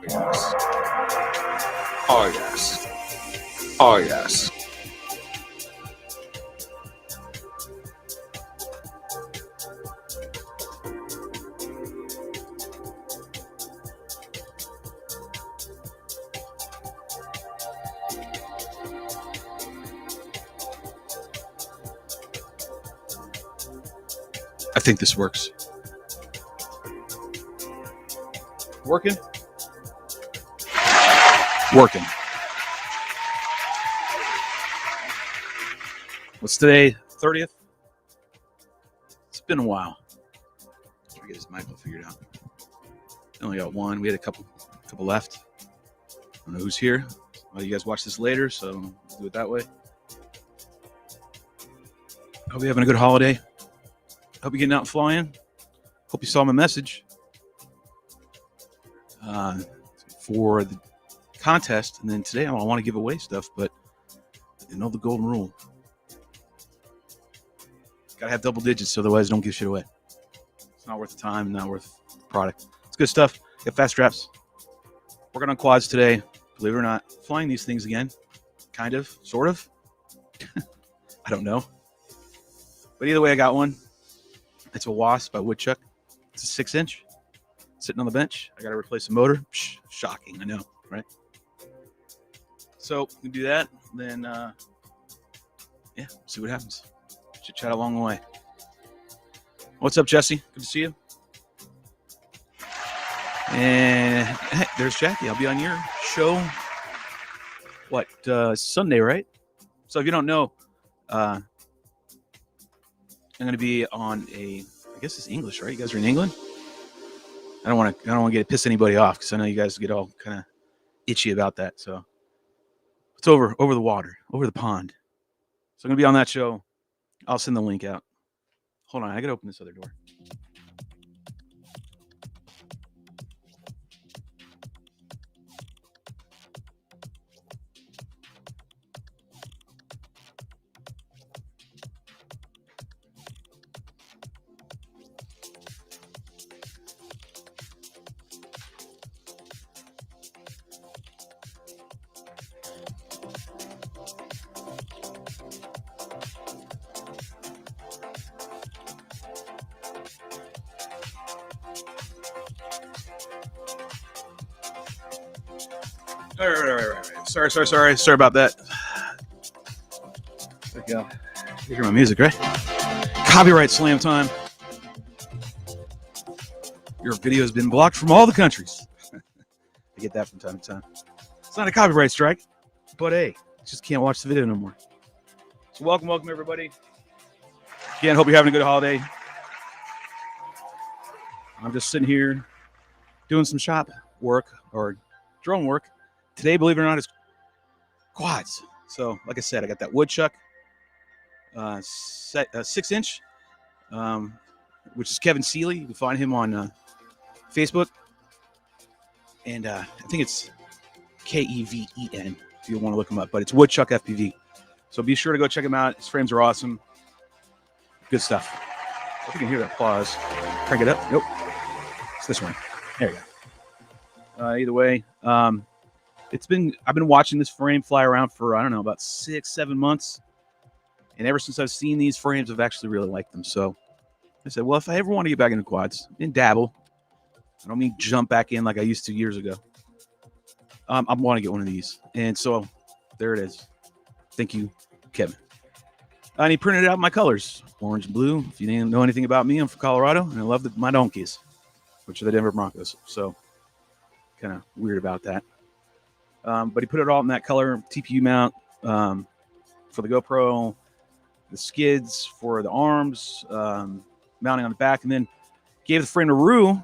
yes. Oh, yes. Oh, yes. I think this works. Working? Working. What's today? 30th? It's been a while. Try to get this microphone figured out. I only got one. We had a couple left. I don't know who's here. Well, you guys watch this later, so we'll do it that way. Hope you're having a good holiday. Hope you're getting out and flying. Hope you saw my message for the contest. And then today I want to give away stuff, but you know the golden rule. Gotta have double digits, otherwise don't give shit away. It's not worth the time, not worth the product. It's good stuff. Got fast straps. Working on quads today, believe it or not. Flying these things again. Kind of, sort of. I don't know. But either way, I got one. It's a Wasp by Woodchuck. It's a 6-inch. Sitting on the bench. I got to replace the motor. Psh, shocking, I know, right? So we do that. Then, yeah, see what happens. Chit chat along the way. What's up, Jesse? Good to see you. And hey, there's Jackie. I'll be on your show. What, Sunday, right? So if you don't know, I'm going to be on I guess it's English, right? You guys are in England. I don't want to piss anybody off because I know you guys get all kind of itchy about that. So it's over the water, over the pond. So I'm going to be on that show. I'll send the link out. Hold on, I got to open this other door. All right. Sorry about that. There we go. You hear my music, right? Copyright slam time. Your video has been blocked from all the countries. I get that from time to time. It's not a copyright strike, but hey, just can't watch the video no more. So welcome everybody. Again, hope you're having a good holiday. I'm just sitting here doing some shop work or drone work. Today, believe it or not, is quads. So, like I said, I got that Woodchuck 6-inch, which is Kevin Seeley. You can find him on Facebook. And I think it's Keven, if you want to look him up. But it's Woodchuck FPV. So be sure to go check him out. His frames are awesome. Good stuff. I hope you can hear that applause. Crank it up. Nope. It's this one. There you go. Either way, I've been watching this frame fly around for, I don't know, about 6-7 months. And ever since I've seen these frames, I've actually really liked them. So I said, well, if I ever want to get back into quads and dabble, I don't mean jump back in like I used to years ago. I want to get one of these. And so there it is. Thank you, Kevin. And he printed out my colors, orange and blue. If you didn't know anything about me, I'm from Colorado, and I love my donkeys, which are the Denver Broncos. So kind of weird about that. But he put it all in that color, TPU mount for the GoPro, the skids for the arms, mounting on the back, and then gave the frame to Rue.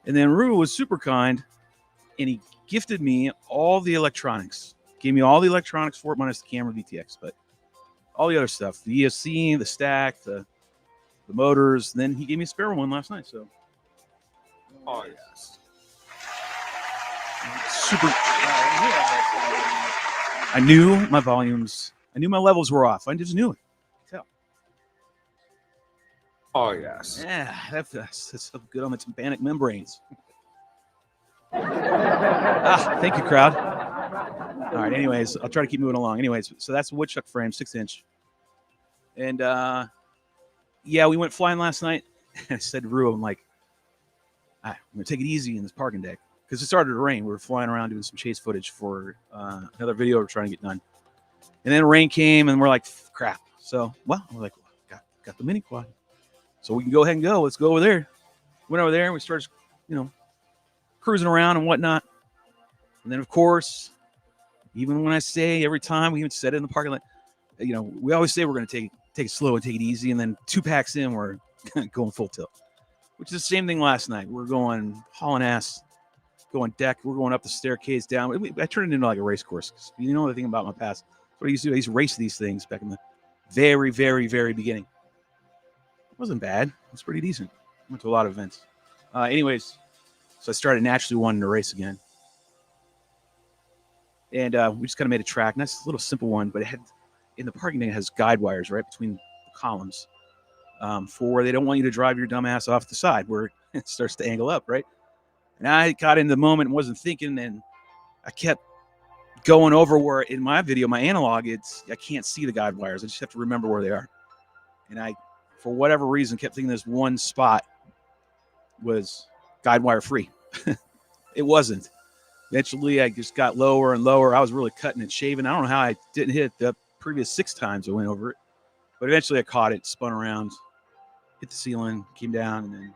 And then Rue was super kind, and he gifted me all the electronics. Gave me all the electronics for it, minus the camera VTX, but all the other stuff, the ESC, the stack, the motors. And then he gave me a spare one last night. So, oh yes, super. I knew my volumes. I knew my levels were off. I just knew it. Tell. Oh yes. Yeah, that's so good on the tympanic membranes. Thank you, crowd. All right. Anyways, I'll try to keep moving along. Anyways, so that's a woodchuck frame, 6-inch. And yeah, we went flying last night. I said to Rue, I'm like, I'm gonna take it easy in this parking deck because it started to rain. We were flying around doing some chase footage for another video we're trying to get done. And then rain came, and we're like, crap. So, well, we're like, got the mini quad, so we can go ahead and go. Let's go over there. Went over there, and we started, cruising around and whatnot. And then, of course, even when I say every time we even said it in the parking lot, we always say we're going to take it slow and take it easy. And then 2 packs in, we're going full tilt, which is the same thing last night. We're going hauling ass, going deck. We're going up the staircase down. I turned it into like a race course. You know the thing about my past. What I used to do, I used to race these things back in the very, very, very beginning. It wasn't bad. It was pretty decent. Went to a lot of events. Anyways, so I started naturally wanting to race again. And we just kind of made a track. Nice little simple one, but it had, in the parking deck, it has guide wires right between the columns for where they don't want you to drive your dumb ass off the side where it starts to angle up, right? And I got into the moment and wasn't thinking, and I kept going over where in my video, my analog, I can't see the guide wires. I just have to remember where they are. And I, for whatever reason, kept thinking this one spot was guide wire free. It wasn't. Eventually, I just got lower and lower. I was really cutting and shaving. I don't know how I didn't hit the previous 6 times I went over it. But eventually, I caught it, spun around, hit the ceiling, came down, and then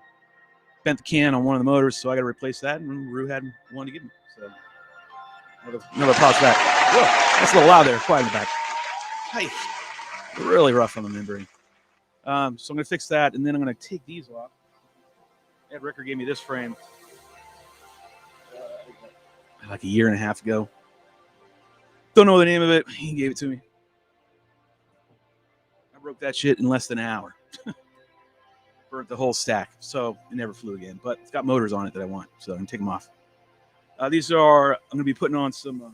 bent the can on one of the motors. So I got to replace that, and Rue had one to give me. So another pause back. Whoa, that's a little loud there. Quiet in the back. Hey, really rough on the membrane. So I'm going to fix that, and then I'm going to take these off. Ed Ricker gave me this frame like a year and a half ago. Don't know the name of it. He gave it to me. I broke that shit in less than an hour. Burnt the whole stack. So it never flew again. But it's got motors on it that I want. So I'm going to take them off. These are, I'm going to be putting on some, what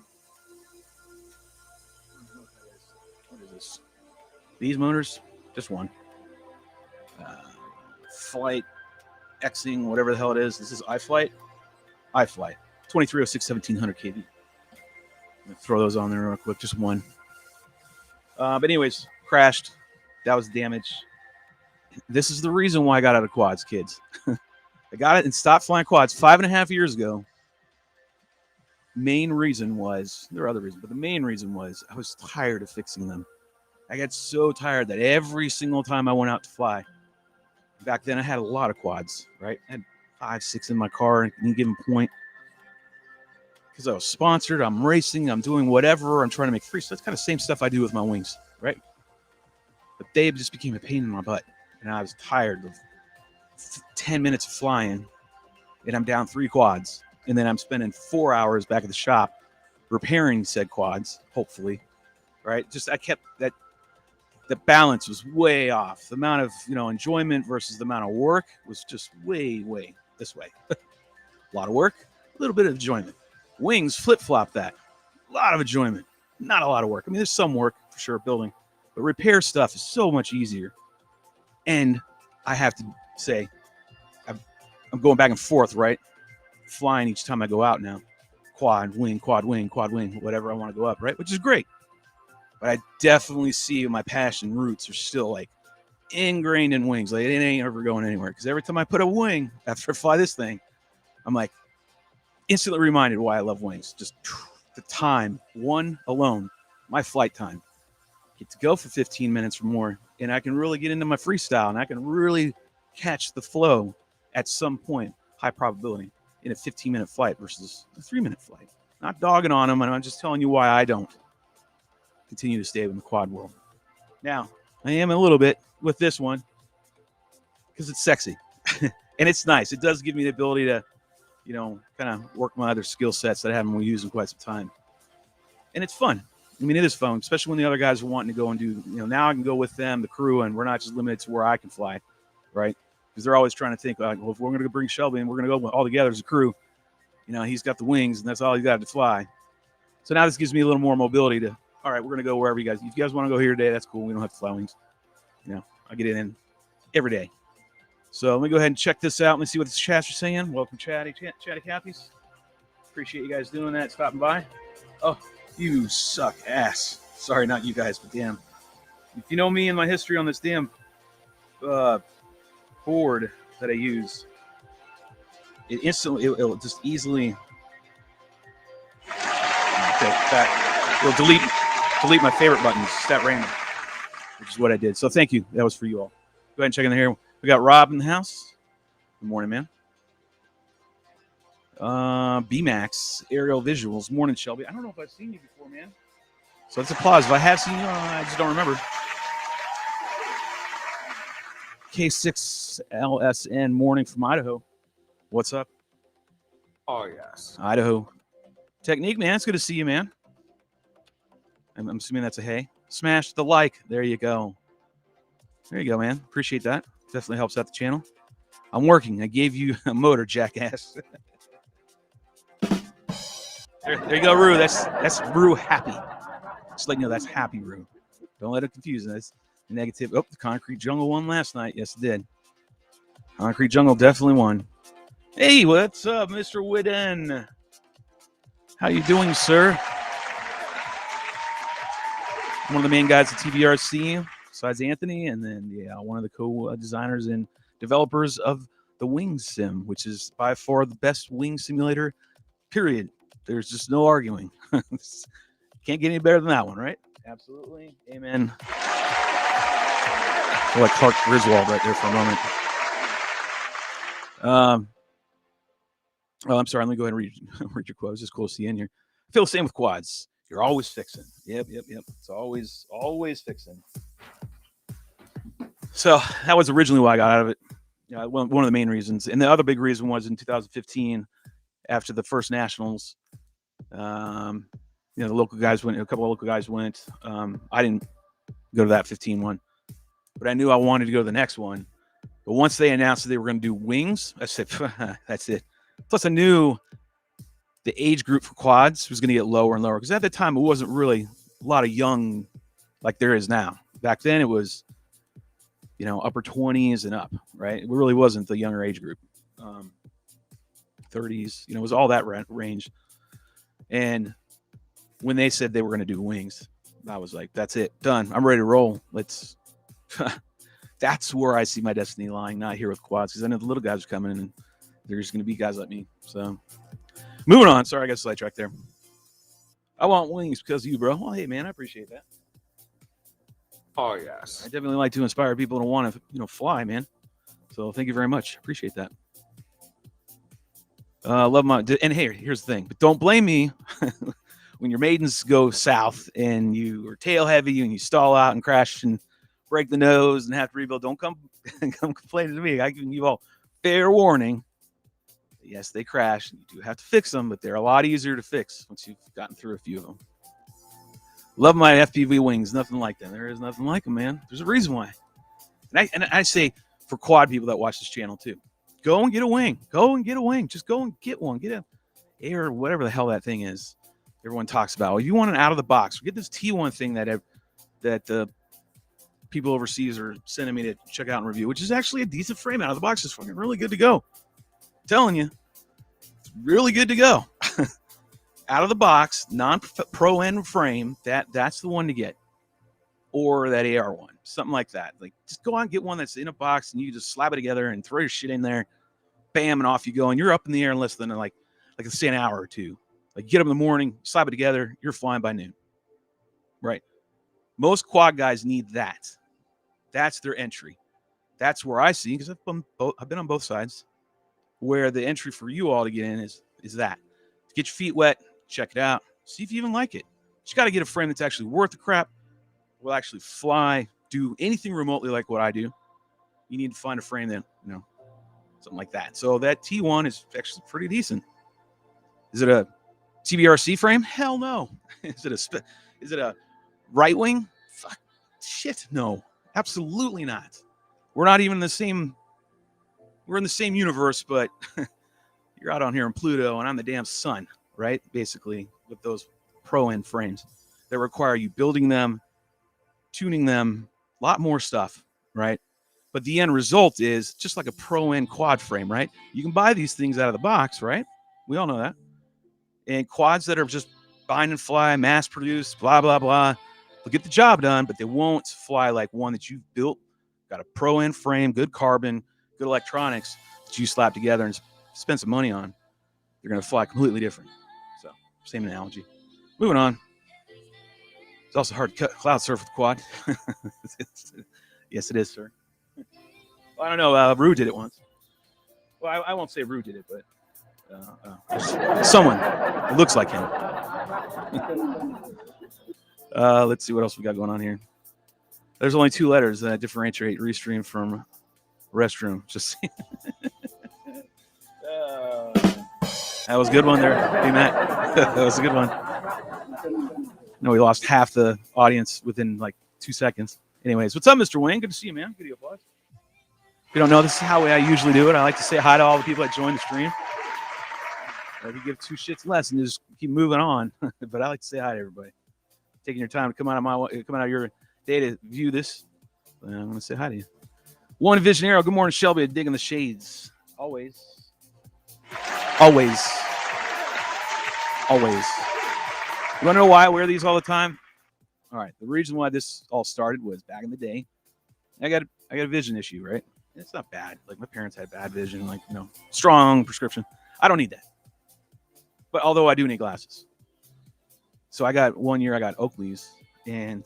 is this? These motors, just one. Flight, Xing, whatever the hell it is. This is iFlight. 2306 1700 kV. I'm going to throw those on there real quick, just one. But anyways, crashed. That was damage. This is the reason why I got out of quads, kids. I got it and stopped flying quads 5.5 years ago. Main reason was, there are other reasons, but the main reason was I was tired of fixing them. I got so tired that every single time I went out to fly, back then I had a lot of quads, right? I had 5, 6 in my car at any given point. Because I was sponsored, I'm racing, I'm doing whatever, I'm trying to make free. So that's kind of the same stuff I do with my wings, right? But they just became a pain in my butt. And I was tired of 10 minutes of flying, and I'm down 3 quads. And then I'm spending 4 hours back at the shop repairing said quads, hopefully, right? Just I kept that, the balance was way off. The amount of, enjoyment versus the amount of work was just way this way. A lot of work, a little bit of enjoyment. Wings flip-flop that. A lot of enjoyment, not a lot of work. I mean, there's some work for sure building, but repair stuff is so much easier. And I have to say, I'm going back and forth, right? Flying each time I go out now. Quad, wing, whatever I want to go up, right? Which is great. But I definitely see my passion roots are still like ingrained in wings. Like it ain't ever going anywhere. Because every time I put a wing after I fly this thing, I'm like instantly reminded why I love wings. Just the time, one alone, my flight time. Get to go for 15 minutes or more, and I can really get into my freestyle, and I can really catch the flow at some point, high probability, in a 15-minute flight versus a 3-minute flight. Not dogging on them, and I'm just telling you why I don't continue to stay in the quad world. Now, I am a little bit with this one because it's sexy, and it's nice. It does give me the ability to, kind of work my other skill sets that I haven't used in quite some time. And it's fun. I mean, it is fun, especially when the other guys are wanting to go and do, now I can go with them, the crew, and we're not just limited to where I can fly, right? Because they're always trying to think, well, if we're going to bring Shelby and we're going to go all together as a crew, he's got the wings and that's all he's got to fly. So now this gives me a little more mobility to, all right, we're going to go wherever you guys, if you guys want to go here today, that's cool. We don't have to fly wings. I get it in every day. So let me go ahead and check this out. Let me see what the chats are saying. Welcome, Chatty Cathy's. Appreciate you guys doing that, stopping by. Oh, you suck ass. Sorry, not you guys, but damn. If you know me and my history on this damn board that I use, it instantly, it'll just easily. It'll delete my favorite buttons. Stat random, which is what I did. So thank you. That was for you all. Go ahead and check in here. We got Rob in the house. Good morning, man. BMAX aerial visuals. Morning, Shelby. I don't know if I've seen you before, man. So let's applause. If I have seen you, I just don't remember. K6LSN morning from Idaho. What's up? Oh, yes. Idaho. Technique, man. It's good to see you, man. I'm assuming that's a hey. Smash the like. There you go. There you go, man. Appreciate that. Definitely helps out the channel. I'm working. I gave you a motor, jackass. there you go, Rue. That's Rue happy. Just let you know that's happy, Rue. Don't let it confuse us. That's negative. Oh, the Concrete Jungle won last night. Yes, it did. Concrete Jungle definitely won. Hey, what's up, Mr. Whidden? How you doing, sir? One of the main guys at TVRC, besides Anthony, and then one of the co-designers and developers of the Wing Sim, which is by far the best wing simulator, period. There's just no arguing. Can't get any better than that one, right? Absolutely. Amen. I feel like Clark Griswold right there for a moment. Oh, I'm sorry. Let me go ahead and read your quote. It's just cool to see you in here. I feel the same with quads. You're always fixing. Yep. It's always fixing. So that was originally why I got out of it. One of the main reasons. And the other big reason was in 2015, after the first nationals, the local guys went, a couple of local guys went. I didn't go to that 15 one, but I knew I wanted to go to the next one. But once they announced that they were going to do wings, I said, that's it. Plus I knew the age group for quads was going to get lower and lower, because at the time it wasn't really a lot of young like there is now. Back then it was, upper 20s and up, right? It really wasn't the younger age group. 30s, it was all that range. And when they said they were going to do wings, I was like, that's it, done. I'm ready to roll. Let's. That's where I see my destiny lying, not here with quads, because I know the little guys are coming, and there's going to be guys like me. So, moving on. Sorry, I got sidetracked there. I want wings because of you, bro. Well, hey, man, I appreciate that. Oh, yes. I definitely like to inspire people to want to, fly, man. So, thank you very much. Appreciate that. Love my. And hey, here's the thing. But don't blame me when your maidens go south and you are tail heavy and you stall out and crash and break the nose and have to rebuild. Don't come complaining to me. I give you all fair warning. Yes, they crash. And you do have to fix them, but they're a lot easier to fix once you've gotten through a few of them. Love my FPV wings. Nothing like them. There is nothing like them, man. There's a reason why. And I say for quad people that watch this channel too, go and get a wing. Go and get a wing. Just go and get one. Get a air, whatever the hell that thing is. Everyone talks about. Well, if you want an out of the box, get this T1 thing that the people overseas are sending me to check out and review, which is actually a decent frame out of the box. It's fucking really good to go. I'm telling you, it's really good to go. Out of the box, non-pro end frame. That's the one to get, or that AR one, something like that. Like, just go out and get one that's in a box, and you just slap it together and throw your shit in there, bam, and off you go, and you're up in the air in less than like say an hour or two. Like, get up in the morning, slap it together, you're flying by noon. Right? Most quad guys need that. That's their entry. That's where I see, because I've been on both sides, where the entry for you all to get in is that. Get your feet wet, check it out, see if you even like it. You got to get a frame that's actually worth the crap, will actually fly, do anything remotely like what I do. You need to find a frame that, something like that. So that T1 is actually pretty decent. Is it a TBRC frame? Hell no. Is it a right wing? Fuck, shit, no. Absolutely not. We're not even in the same. We're in the same universe, but you're out on here in Pluto, and I'm the damn sun, right? Basically, with those pro end frames that require you building them, tuning them, a lot more stuff, right? But the end result is just like a pro end quad frame, right? You can buy these things out of the box, right? We all know that. And quads that are just bind and fly, mass produced, blah, blah, blah. They'll get the job done, but they won't fly like one that you've built, got a pro end frame, good carbon, good electronics that you slap together and spend some money on. They're going to fly completely different. So, same analogy. Moving on. It's also hard to cloud surf with quad. Yes, it is, sir. Well, I don't know. Rue did it once. Well, I won't say Rue did it, but someone. It looks like him. Let's see what else we got going on here. There's only 2 letters that differentiate Restream from restroom. Just that was a good one there, hey Matt. That was a good one. No, we lost half the audience within like 2 seconds. Anyways, what's up, Mr. Wayne? Good to see you, man. Good to applause. If you don't know, this is how I usually do it. I like to say hi to all the people that join the stream. If you give 2 shits less and just keep moving on, but I like to say hi to everybody. Taking your time to come out of your day to view this. I'm going to say hi to you. One Vision Arrow. Good morning, Shelby. Digging the shades. Always. Always. Always. You want to know why I wear these all the time? All right. The reason why this all started was back in the day. I got a vision issue, right? It's not bad. Like my parents had bad vision, like, you know, strong prescription. I don't need that. But although I do need glasses. So I got 1 year, I got Oakley's and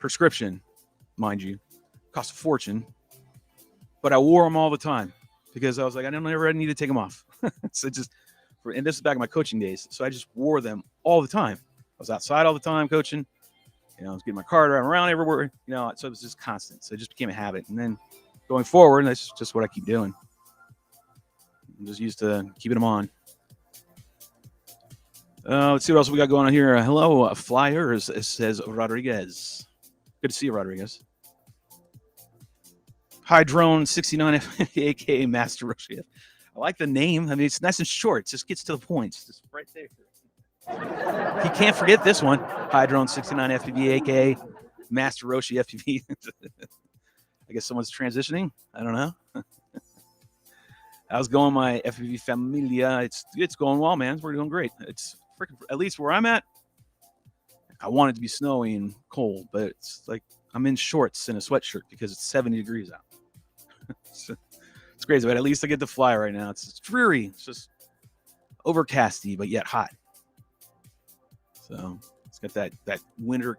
prescription, mind you, cost a fortune. But I wore them all the time because I was like, I never need to take them off. So and this is back in my coaching days. So I just wore them all the time. I was outside all the time coaching. You know, I was getting my car driving around everywhere. You know, so it was just constant. So it just became a habit. And then going forward, that's just what I keep doing. I'm just used to keeping them on. Let's see what else we got going on here. Hello, Flyers, says Rodriguez. Good to see you, Rodriguez. Hi, Drone 69, aka Master Roshi. I like the name. I mean, it's nice and short. It just gets to the point. It's just right there. You can't forget this one. Hi, Drone 69 FPV, aka Master Roshi FPV. I guess someone's transitioning. I don't know. How's going, my FPV familia? It's going well, man. We're doing great. It's freaking, at least where I'm at. I want it to be snowy and cold, but it's like I'm in shorts and a sweatshirt because it's 70 degrees out. It's crazy, but at least I get to fly right now. It's dreary. It's just overcasty, but yet hot. So it's got that winter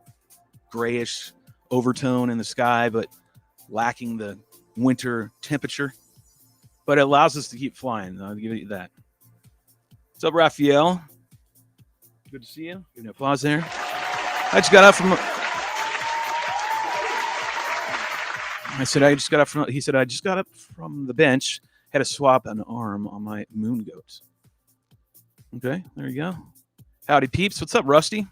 grayish overtone in the sky, but lacking the winter temperature. But it allows us to keep flying. I'll give you that. What's up, Raphael? Good to see you. Give me an applause there. I just got up from. He said I just got up from the bench. Had to swap an arm on my moon goat. Okay, there you go. Howdy, peeps. What's up, Rusty?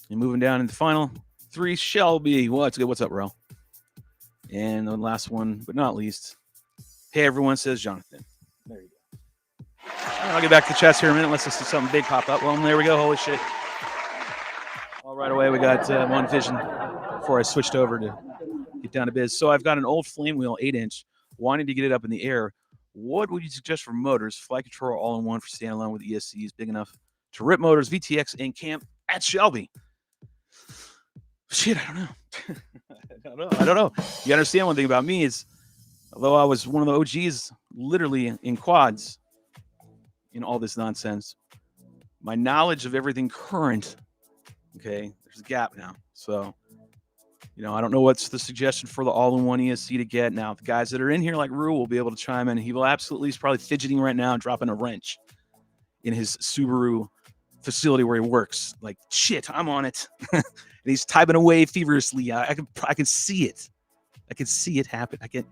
And moving down in the final 3, Shelby. What's good? What's up, Rel? And the last one, but not least. Hey, everyone, says Jonathan. There you go. I'll get back to the chats here in a minute unless I see something big pop up. Well, there we go. Holy shit. All right away, we got One Vision before I switched over to get down to biz. So I've got an old flame wheel, 8-inch, wanting to get it up in the air. What would you suggest for motors? Flight control all-in-one for standalone with ESCs, big enough to rip motors, VTX, and camp at Shelby. Shit, I don't know. You understand one thing about me is, although I was one of the OGs literally in quads in all this nonsense, my knowledge of everything current, okay, there's a gap now. So, I don't know what's the suggestion for the all-in-one ESC to get. Now, the guys that are in here like Rue will be able to chime in. He will absolutely, he's probably fidgeting right now and dropping a wrench in his Subaru facility where he works. Like, shit, I'm on it. And he's typing away feverishly. I can see it. I can see it happen. I can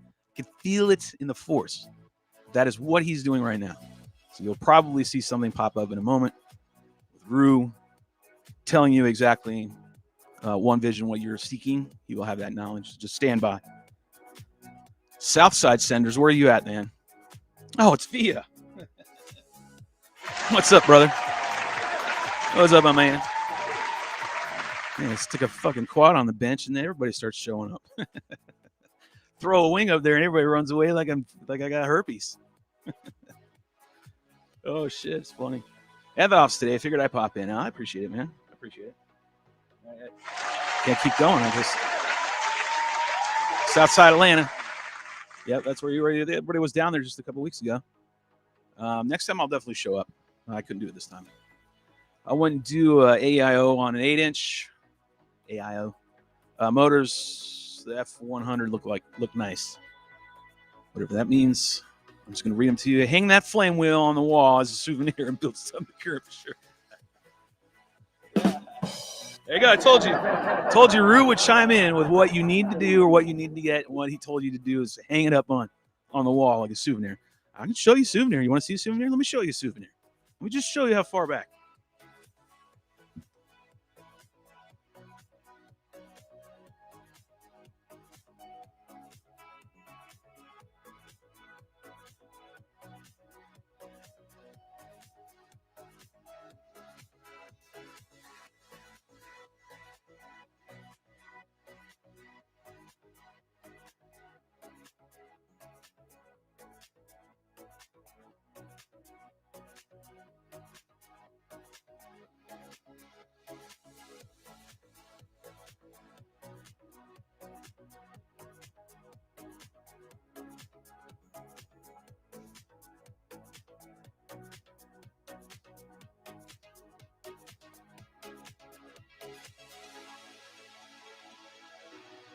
feel it in the force. That is what he's doing right now. So you'll probably see something pop up in a moment with Rue telling you exactly One Vision what you're seeking. He will have that knowledge. Just stand by. Southside Senders, where are you at, man? Oh, it's Via. What's up, brother? What's up, my man? Yeah, let's take a fucking quad on the bench and then everybody starts showing up. Throw a wing up there and everybody runs away like I got herpes. Oh shit, it's funny. Evops today. I figured I'd pop in. I appreciate it, man. I appreciate it. Can't keep going. I just Southside Atlanta. Yep, that's where you were. Everybody was down there just a couple weeks ago. Next time I'll definitely show up. I couldn't do it this time. I wouldn't do AIO on an 8-inch. AIO motors. The F100 look nice. Whatever that means. I'm just gonna read them to you. Hang that flame wheel on the wall as a souvenir and build some curvature. There you go. I told you Rue would chime in with what you need to do or what you need to get. What he told you to do is hang it up on the wall like a souvenir. I can show you a souvenir. You want to see a souvenir? Let me show you a souvenir. Let me just show you how far back.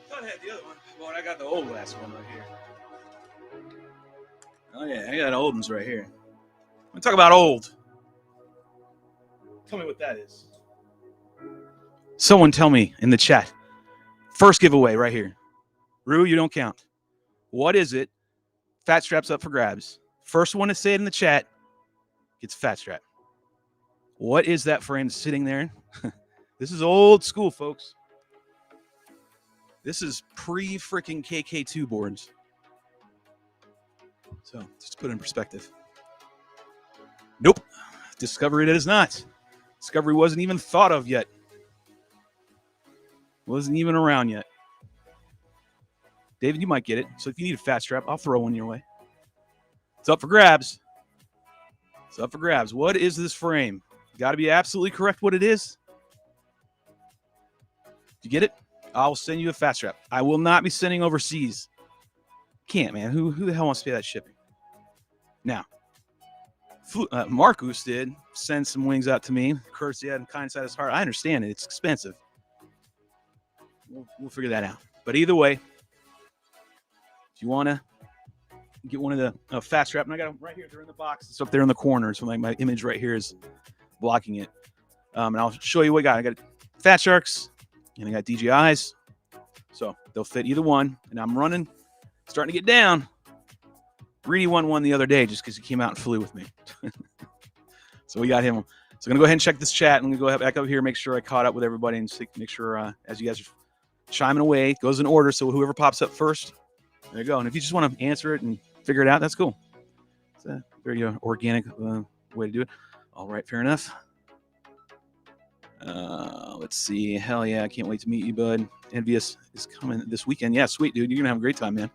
I had the other one. Well, I got the old last one right here. Oh yeah, I got old ones right here. I'm gonna talk about old. Tell me what that is. Someone tell me in the chat. First giveaway right here. Rue, you don't count. What is it? Fat strap's up for grabs. First one to say it in the chat gets fat strap. What is that frame sitting there? This is old school, folks. This is pre-freaking KK2 boards. So, just to put it in perspective. Nope. Discovery it is not. Discovery wasn't even thought of yet. Wasn't even around yet. David, you might get it. So if you need a fat strap, I'll throw one your way. It's up for grabs. It's up for grabs. What is this frame? Got to be absolutely correct what it is. You get it? I'll send you a fat strap. I will not be sending overseas. Can't, man. Who the hell wants to pay that shipping? Now, Marcus did send some wings out to me. Courtesy out and kind side of his heart. I understand it. It's expensive. We'll figure that out. But either way, if you want to get one of the fat strap, and I got them right here. They're in the box. It's up there in the corner. So like my image right here is blocking it. And I'll show you what I got. I got Fat Sharks and I got DJIs. So they'll fit either one. And I'm starting to get down. Reedy won one the other day just because he came out and flew with me. So we got him. So I'm going to go ahead and check this chat. I'm going to go back up here, make sure I caught up with everybody and make sure as you guys are chiming away, it goes in order. So whoever pops up first, there you go. And if you just want to answer it and figure it out, that's cool. It's a very organic way to do it. All right, fair enough. Let's see. Hell yeah, I can't wait to meet you, bud. Envious is coming this weekend. Yeah, sweet, dude. You're going to have a great time, man.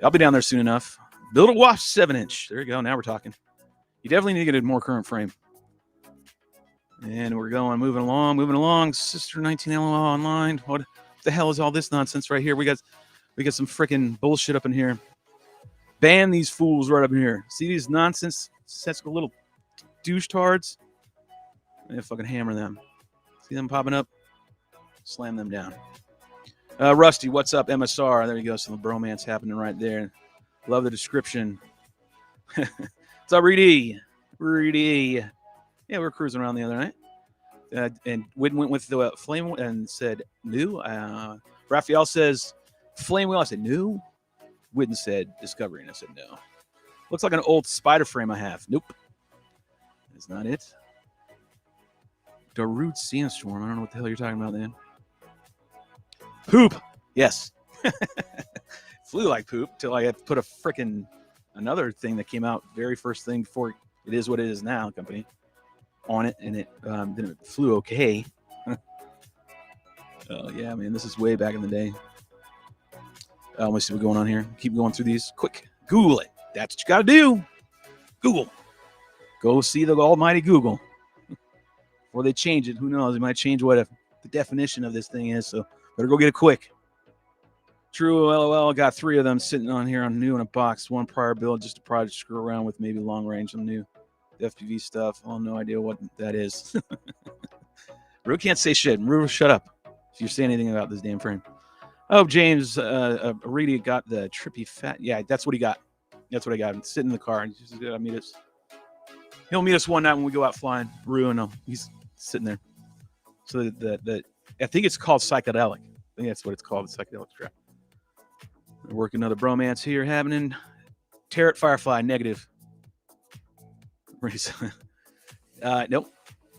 I'll be down there soon enough. Build a Wasp 7-inch. There you go. Now we're talking. You definitely need to get a more current frame. And we're moving along. Sister 19 LOL online. What the hell is all this nonsense right here? We got some freaking bullshit up in here. Ban these fools right up in here. See these nonsense little douche tards? I'm gonna fucking hammer them. See them popping up? Slam them down. Rusty, what's up? MSR. There you go. Some bromance happening right there. Love the description. What's up, Reedy? Yeah, we were cruising around the other night. And Witten went with the flame and said, new. Raphael says, flame wheel. I said, new. Witten said, discovery. And I said, no. Looks like an old spider frame I have. Nope. That's not it. Darude Sandstorm. I don't know what the hell you're talking about, then. Poop. Yes. Flew like poop till I had put a freaking another thing that came out very first thing before it is what it is now company on it, and it then it flew okay. Oh yeah, man, this is way back in the day. Let me see what's going on here. Keep going through these quick. Google it. That's what you got to do. Google. Go see the almighty Google. Before they change it, who knows? They might change what the definition of this thing is. So better go get it quick. True, LOL. Got 3 of them sitting on here on new in a box. One prior build, just a project to screw around with, maybe long range on new FPV stuff. Oh, no idea what that is. Rue can't say shit. Rue, shut up if you say anything about this damn frame. Oh, James Reedy got the trippy fat. Yeah, that's what he got. That's what I got. He's sitting in the car and he's gonna meet us. He'll meet us one night when we go out flying. Rue and he's sitting there. So the I think it's called psychedelic. I think that's what it's called, the psychedelic strap. Work another bromance here happening. Tarot Firefly negative. Nope.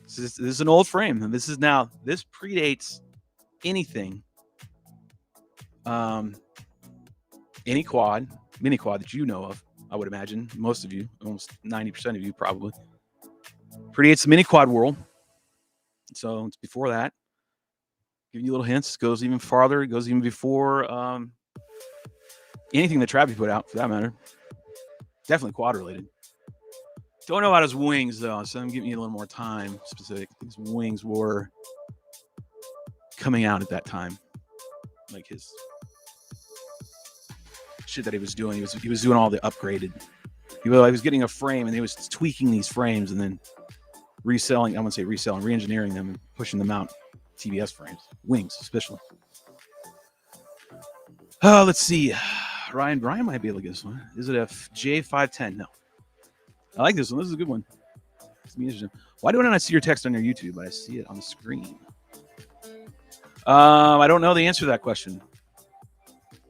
This is an old frame. This predates anything. Any quad, mini quad that you know of, I would imagine. Most of you, almost 90% of you probably. Predates the mini quad world. So it's before that. Give you little hints. Goes even farther. It goes even before anything that Travis put out, for that matter. Definitely quad related. Don't know about his wings though, so I'm giving you a little more time specific. His wings were coming out at that time, like his shit that he was doing. He was doing all the upgraded. He was getting a frame and he was tweaking these frames and then reselling. I wouldn't say reselling, re-engineering them and pushing them out. TBS frames, wings especially. Oh, let's see. Ryan might be able to get this one. Is it a J510? No. I like this one. This is a good one. Why do I not see your text on your YouTube, but I see it on the screen? I don't know the answer to that question.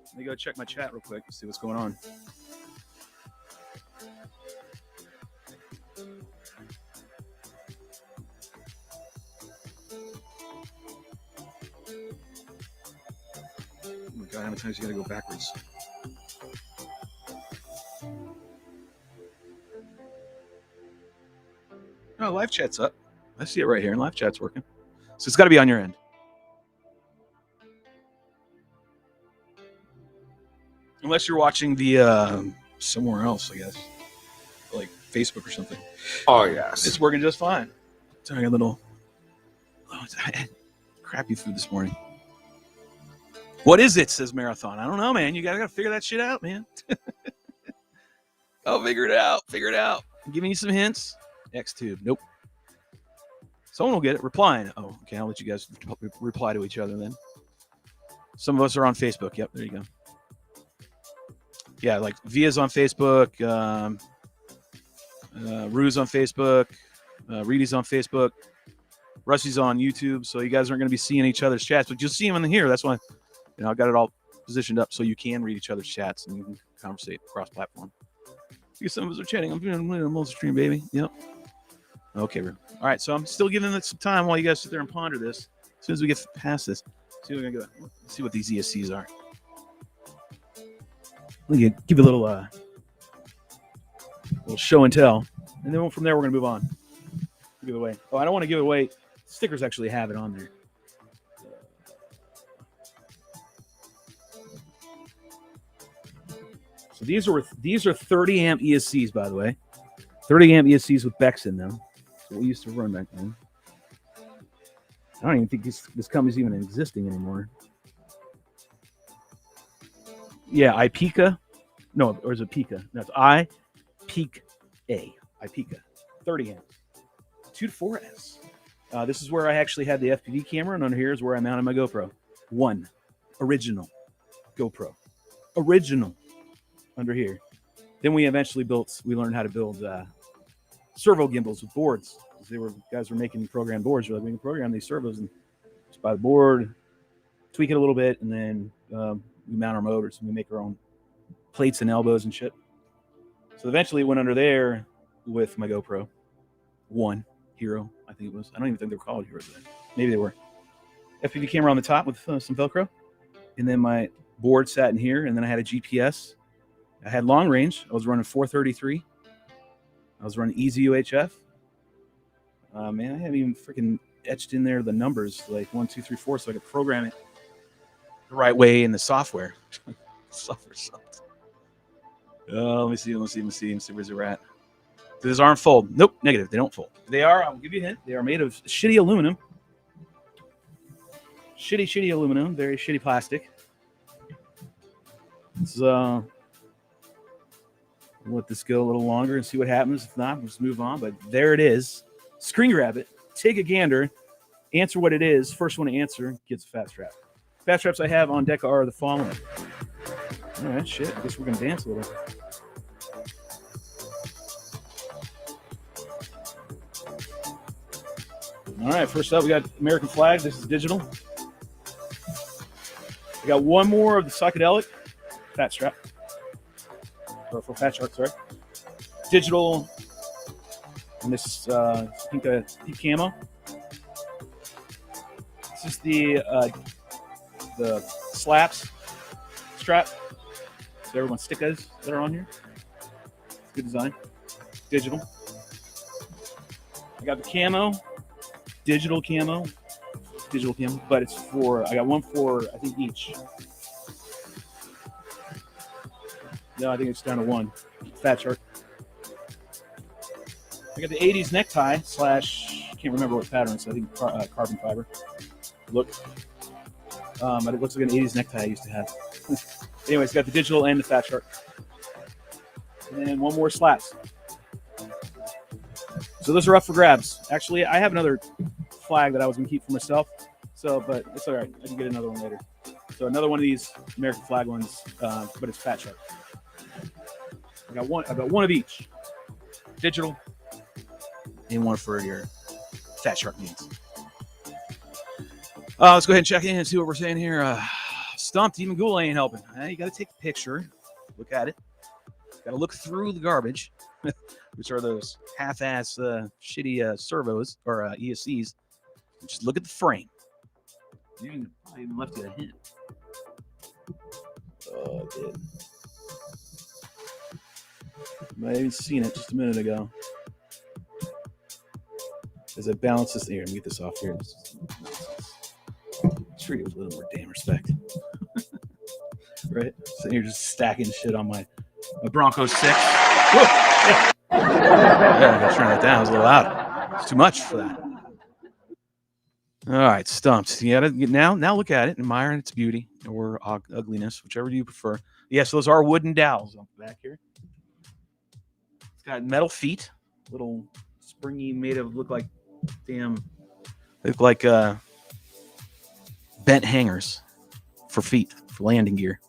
Let me go check my chat real quick and see what's going on. Oh my God, how many times you gotta go backwards? Oh, live chat's up. I see it right here, and live chat's working. So it's got to be on your end. Unless you're watching the somewhere else, I guess, like Facebook or something. Oh, yes. It's working just fine. Sorry, a little I had crappy food this morning. What is it? Says Marathon. I don't know, man. You gotta figure that shit out, man. Oh, figure it out. Figure it out. I'm giving you some hints. X-Tube. Nope. Someone will get it. Replying. Oh, okay. I'll let you guys reply to each other then. Some of us are on Facebook. Yep, there you go. Yeah, like Via's on Facebook. Rue's on Facebook. Reedy's on Facebook. Rusty's on YouTube. So you guys aren't going to be seeing each other's chats, but you'll see them in here. That's why I got it all positioned up so you can read each other's chats and you can conversate cross-platform. Because some of us are chatting. I'm doing a multi-stream, baby. Yep. Okay, bro. All right, so I'm still giving it some time while you guys sit there and ponder this. As soon as we get past this, see what these ESCs are. Let me give you a little show and tell, and then from there we're gonna move on. Give it away. Oh, I don't want to give it away. Stickers actually have it on there. So these are 30 amp ESCs, by the way. 30 amp ESCs with Becks in them. That's what we used to run back then. I don't even think this company's even existing anymore. Yeah, IPECA. No, or is it Pika? No, it's IPECA. IPECA. 30 amps. 2 to 4S. This is where I actually had the FPV camera, and under here is where I mounted my GoPro. One. Original. GoPro. Original. Under here. Then we learned how to build servo gimbals with boards. Guys were making programmed boards. We're like, we can program these servos and just buy the board, tweak it a little bit, and then we mount our motors and we make our own plates and elbows and shit. So eventually it went under there with my GoPro. One Hero, I think it was. I don't even think they were called Heroes then. Maybe they were. FPV camera on the top with some Velcro. And then my board sat in here, and then I had a GPS. I had long range. I was running 433. I was running easy UHF. Man, I haven't even freaking etched in there the numbers, like 1, 2, 3, 4, so I could program it the right way in the software. Software sucks. Let me see. Where's it at? Do these arms fold? Nope, negative. They don't fold. They are, I'll give you a hint, they are made of shitty aluminum. Shitty aluminum, very shitty plastic. Let's let this go a little longer and see what happens. If not, we'll just move on. But there it is. Screen grab it. Take a gander. Answer what it is. First one to answer gets a fat strap. Fat straps I have on deck are the following. All right, shit. I guess we're going to dance a little. All right, first up, we got American flag. This is digital. We got one more of the psychedelic fat strap. Or for fat shark, sorry. Digital. And this pink camo. This is the slaps strap. So everyone's stickers that are on here. Good design. Digital. I got the camo. Digital camo, but it's for, I got one for, I think each. No, I think it's down to one. Fat shark. I got the 80s necktie / can't remember what pattern it's, I think carbon fiber. Look. But it looks like an 80s necktie I used to have. Anyways, got the digital and the fat shark. And then one more slaps. So those are up for grabs. Actually, I have another flag that I was going to keep for myself. So, but it's all right. I can get another one later. So another one of these American flag ones, but it's fat shark. I've got one of each. Digital. And one for your fat shark needs. Let's go ahead and check in and see what we're saying here. Stumped, even Ghoul ain't helping. You got to take a picture. Look at it. Got to look through the garbage. Which are those half-ass shitty servos or ESCs. Just look at the frame. You even left you a hint. Oh, I did. Might have even seen it just a minute ago. As I balance this here, let me get this off here. Treat it with a little more damn respect. Right? So you're just stacking shit on my Bronco 6. Whoa! Yeah. I gotta turn that down. It was a little loud. It's too much for that. All right, stumped. You gotta now look at it, admire its beauty or ugliness, whichever you prefer. Yes, those are wooden dowels on the back here. It's got metal feet, little springy, made of look like bent hangers for feet for landing gear.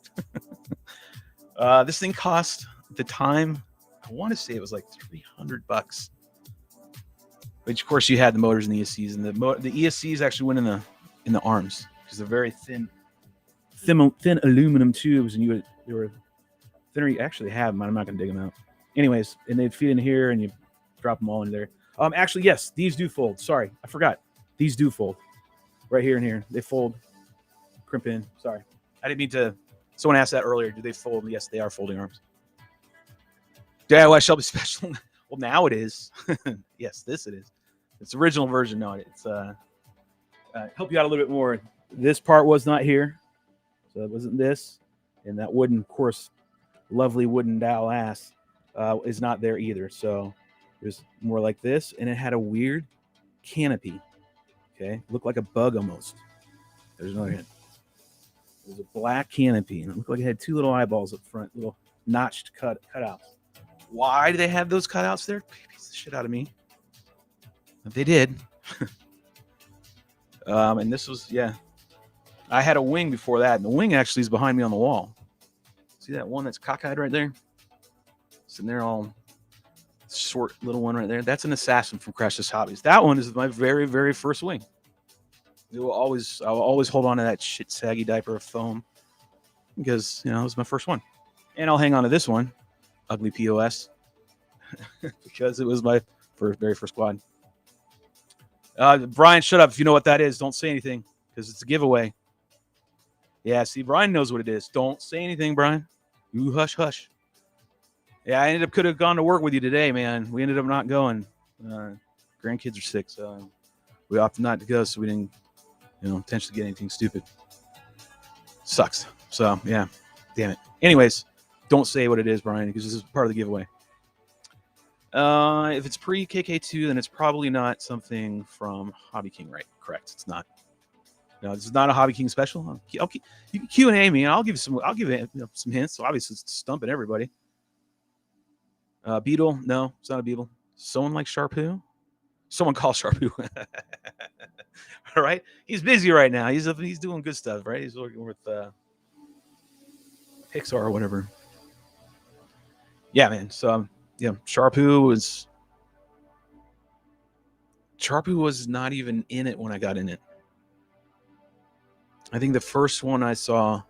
This thing cost at the time, I want to say it was like $300. Which, of course, you had the motors and the ESCs, and the ESCs actually went in the arms because they're very thin aluminum tubes, and they were thinner. You actually have them. I'm not going to dig them out. Anyways, and they'd feed in here, and you drop them all in there. Actually, yes, these do fold. Sorry, I forgot. These do fold. Right here and here, they fold, crimp in. Sorry, I didn't mean to. Someone asked that earlier. Do they fold? Yes, they are folding arms. DIY Shelby Special. Well, now it is. Yes, this it is. It's the original version. No, it's help you out a little bit more. This part was not here, so it wasn't this, and that wooden, of course, lovely wooden dowel ass is not there either. So it was more like this, and it had a weird canopy. Okay, looked like a bug almost. There's another hint. It was a black canopy, and it looked like it had two little eyeballs up front, little notched cutouts. Why do they have those cutouts there? Piece the shit out of me. But they did. And this was, yeah. I had a wing before that, and the wing actually is behind me on the wall. See that one that's cockeyed right there? Sitting there all short little one right there. That's an Assassin from Crash's Hobbies. That one is my very, very first wing. I'll always hold on to that shit saggy diaper of foam because, it was my first one. And I'll hang on to this one. Ugly POS, because it was my very first quad. Brian, shut up if you know what that is. Don't say anything because it's a giveaway. Yeah, see, Brian knows what it is. Don't say anything, Brian. You hush, hush. Yeah, I could have gone to work with you today, man. We ended up not going. Grandkids are sick, so we opted not to go, so we didn't, potentially get anything stupid. Sucks. So, yeah, damn it. Anyways. Don't say what it is, Brian, because this is part of the giveaway. If it's pre-KK2, then it's probably not something from Hobby King, right? Correct. It's not. No, this is not a Hobby King special. You can Q&A me, and I'll give you some hints. So obviously, it's stumping everybody. Beetle? No, it's not a beetle. Someone like Sharpoo? Someone call Sharpoo. All right, he's busy right now. He's doing good stuff, right? He's working with Pixar or whatever. Yeah, man. So yeah, Sharpoo was not even in it when I got in it. I think the first one I saw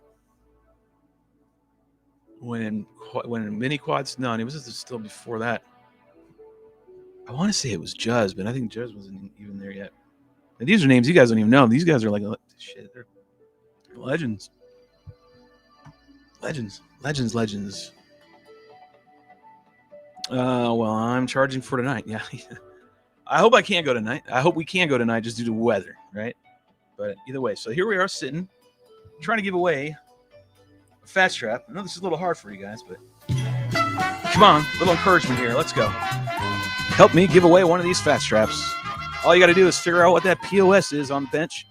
when mini quads. No, it was still before that. I want to say it was Juz, but I think Juz wasn't even there yet. And these are names you guys don't even know. These guys are like shit. They're legends. Legends. Well, I'm charging for tonight. Yeah. I hope I can't go tonight. I hope we can go tonight just due to weather, right? But either way, so here we are sitting, trying to give away a fat strap. I know this is a little hard for you guys, but come on, a little encouragement here. Let's go. Help me give away one of these fat straps. All you got to do is figure out what that POS is on the bench.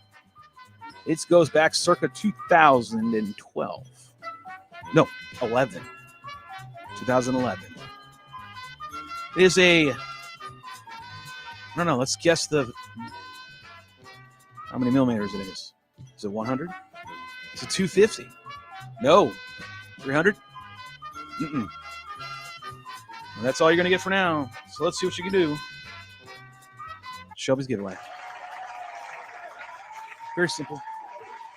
It goes back circa 2012. No, 11. 2011. It is I don't know, let's guess how many millimeters it is. Is it 100? Is it 250? No. 300? Well, that's all you're going to get for now. So let's see what you can do. Shelby's giveaway. Very simple.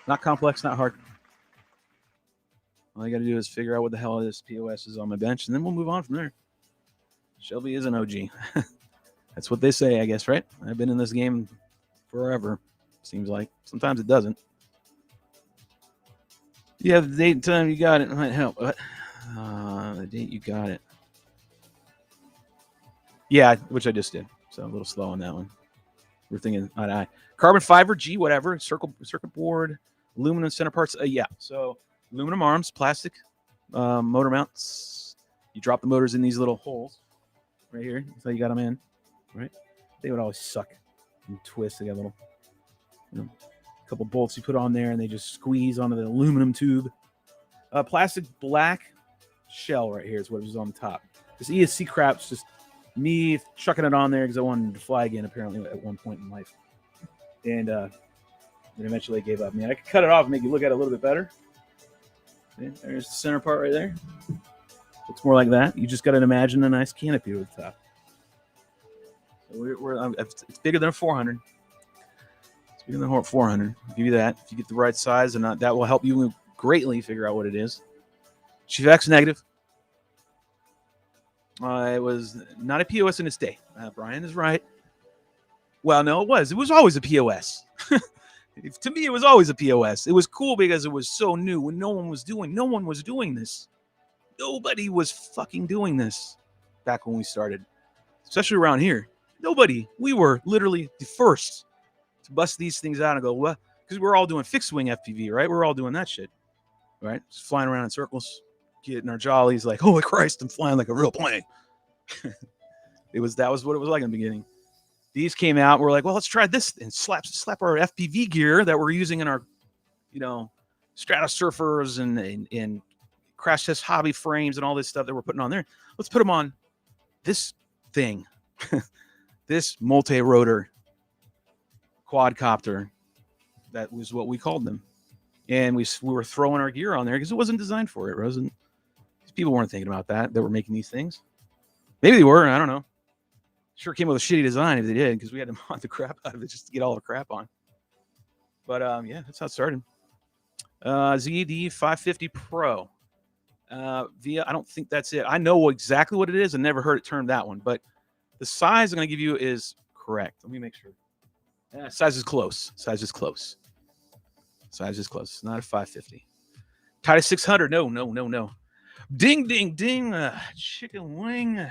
Not complex, not hard. All you got to do is figure out what the hell this POS is on my bench, and then we'll move on from there. Shelby is an OG. That's what they say, I guess, right? I've been in this game forever, seems like. Sometimes it doesn't. Yeah, the date and time you got it might help. What? The date you got it. Yeah, which I just did. So a little slow on that one. We're thinking eye to eye. Carbon fiber, G, whatever. Circuit board, aluminum center parts. Yeah, so aluminum arms, plastic motor mounts. You drop the motors in these little holes right here. That's how you got them in, right? They would always suck and twist. They got a little, couple bolts you put on there, and they just squeeze onto the aluminum tube. Plastic black shell right here is what was on the top. This ESC crap's just me chucking it on there because I wanted to fly again, apparently, at one point in life. And then eventually I gave up. I mean, I could cut it off and make you look at it a little bit better. See? There's the center part right there. Looks more like that. You just got to imagine a nice canopy over the top. So it's bigger than a 400. It's bigger than a 400. I'll give you that. If you get the right size, and that will help you greatly figure out what it is. Chief negative. It was not a POS in its day. Brian is right. Well, no, it was. It was always a POS. To me, it was always a POS. It was cool because it was so new when no one was doing this. Nobody was fucking doing this back when we started, especially around here. Nobody. We were literally the first to bust these things out and go, what? Because we're all doing fixed wing FPV, right? We're all doing that shit, right? Just flying around in circles, getting our jollies like, holy Christ, I'm flying like a real plane. That was what it was like in the beginning. These came out. We're like, well, let's try this and slap our FPV gear that we're using in our, Stratosurfers and crash test hobby frames and all this stuff that we're putting on there. Let's put them on this thing, this multi-rotor quadcopter. That was what we called them. And we were throwing our gear on there because it wasn't designed for it. People weren't thinking about that were making these things. Maybe they were. I don't know. Sure came with a shitty design if they did, because we had to mod the crap out of it just to get all the crap on. But yeah, that's how it started. ZD 550 Pro. I don't think that's it. I know exactly what it is. I never heard it termed that one, but the size I'm going to give you is correct. Let me make sure. Size is close. It's not a 550. Titus 600. No. Ding, ding, ding. Chicken wing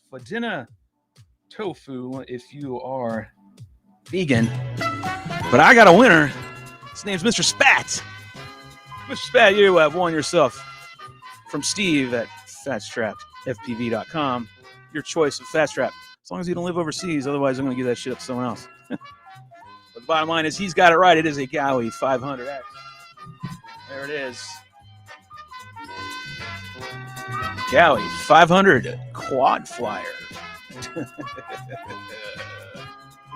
for dinner. Tofu if you are vegan. But I got a winner. His name's Mr. Spat. Mr. Spat, you have won yourself from Steve at fatstrapfpv.com your choice of fast strap. As long as you don't live overseas, otherwise I'm going to give that shit up to someone else. But the bottom line is he's got it right. It is a Gowie 500X. There it is. Gowie 500 quad flyer. Got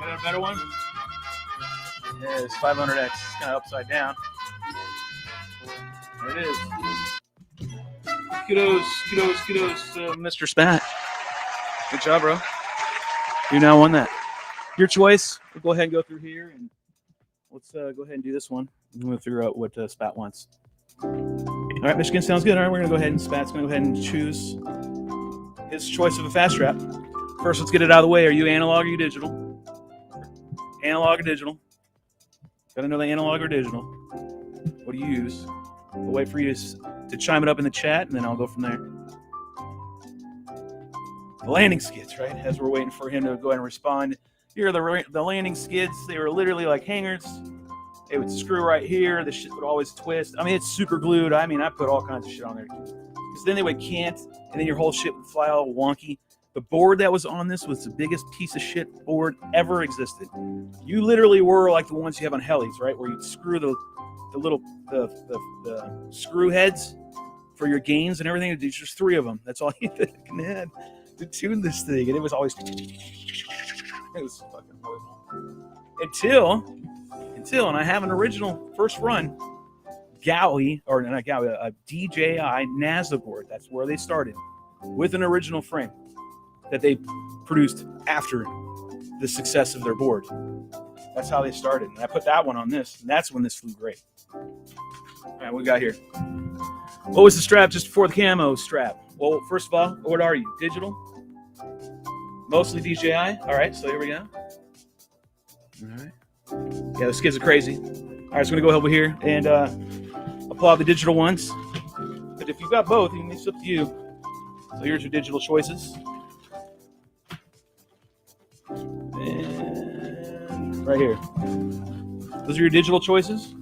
a better one? Yeah, it's 500X. It's kind of upside down. There it is. Kudos, Mr. Spat. Good job, bro. You now won that. Your choice. We'll go ahead and go through here, and let's go ahead and do this one. We'll figure out what Spat wants. All right, Michigan sounds good. All right, we're going to go ahead and Spat's going to go ahead and choose his choice of a fast strap. First, let's get it out of the way. Are you analog or you digital? Analog or digital? Got to know the analog or digital. What do you use? We'll wait for you to chime it up in the chat, and then I'll go from there. The landing skids, right? As we're waiting for him to go ahead and respond. Here are the landing skids. They were literally like hangers. They would screw right here. The shit would always twist. I mean, it's super glued. I mean, I put all kinds of shit on there. Because then they would cant, and then your whole shit would fly all wonky. The board that was on this was the biggest piece of shit board ever existed. You literally were like the ones you have on helis, right? Where you'd screw the little screw heads for your gains and everything. There's just 3 of them. That's all you had to tune this thing. And it was always... It was fucking horrible. Until, and I have an original first run Gowie, or not Gowie, a DJI NASA board. That's where they started, with an original frame that they produced after the success of their board. That's how they started. And I put that one on this, and that's when this flew great. All right, what we got here? What was the strap just before the camo strap? Well, first of all, what are you? Digital? Mostly DJI. All right, so here we go. All right. Yeah, the skids are crazy. All right, so I'm going to go over here and applaud the digital ones. But if you've got both, it's up to you. So here's your digital choices. And right here. Those are your digital choices.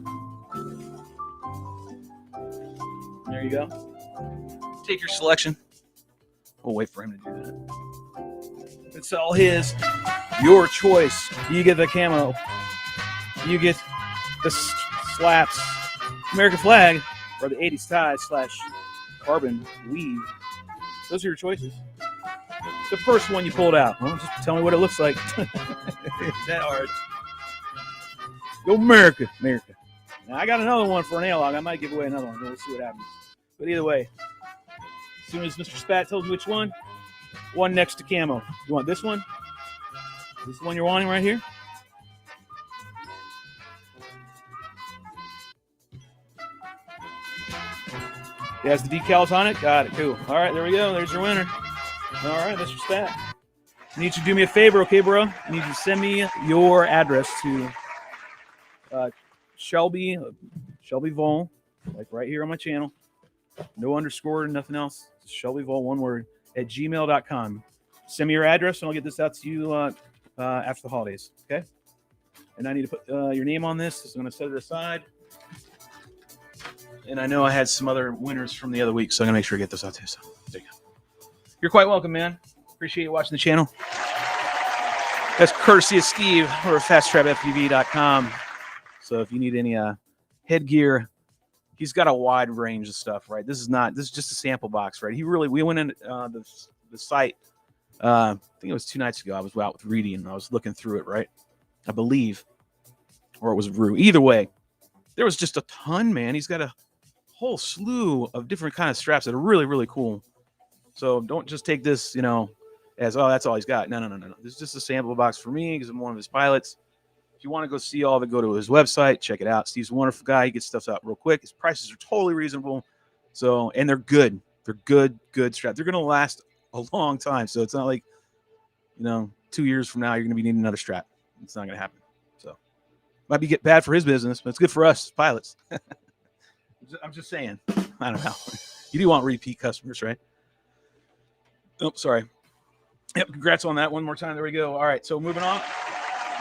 There you go. Take your selection. We'll wait for him to do that. It's all his. Your choice. You get the camo. You get the slaps. American flag, or the 80s tie / carbon weave. Those are your choices. The first one you pulled out. Well, just tell me what it looks like. It's that hard. Go America. America. Now, I got another one for an analog. I might give away another one. We'll see what happens. But either way, as soon as Mr. Spat tells me which one next to camo. You want this one? This is the one you're wanting right here? It has the decals on it? Got it. Cool. All right, there we go. There's your winner. All right, Mr. Spat. I need you to do me a favor, okay, bro? I need you to send me your address to Shelby Vol, like right here on my channel. No underscore, nothing else. Shelby Vol, one word, at gmail.com. Send me your address, and I'll get this out to you after the holidays, okay? And I need to put your name on this. So I'm going to set it aside. And I know I had some other winners from the other week, so I'm going to make sure I get this out too. So there you go. You're quite welcome, man. Appreciate you watching the channel. That's courtesy of Steve or faststrapfpv.com. So if you need any headgear, he's got a wide range of stuff, right? This is just a sample box, right? We went in the site, I think it was 2 nights ago. I was out with Reedy and I was looking through it, right? I believe, or it was Rue. Either way, there was just a ton, man. He's got a whole slew of different kind of straps that are really, really cool. So don't just take this, as, oh, that's all he's got. No. This is just a sample box for me because I'm one of his pilots. If you want to go see all of it, go to his website, check it out. Steve's a wonderful guy. He gets stuff out real quick. His prices are totally reasonable. So, and they're good. They're good straps. They're going to last a long time. So it's not like, 2 years from now, you're going to be needing another strap. It's not going to happen. So might be bad for his business, but it's good for us pilots. I'm just saying. I don't know. You do want repeat customers, right? Oh, sorry. Yep, congrats on that one more time. There we go. All right, so moving on.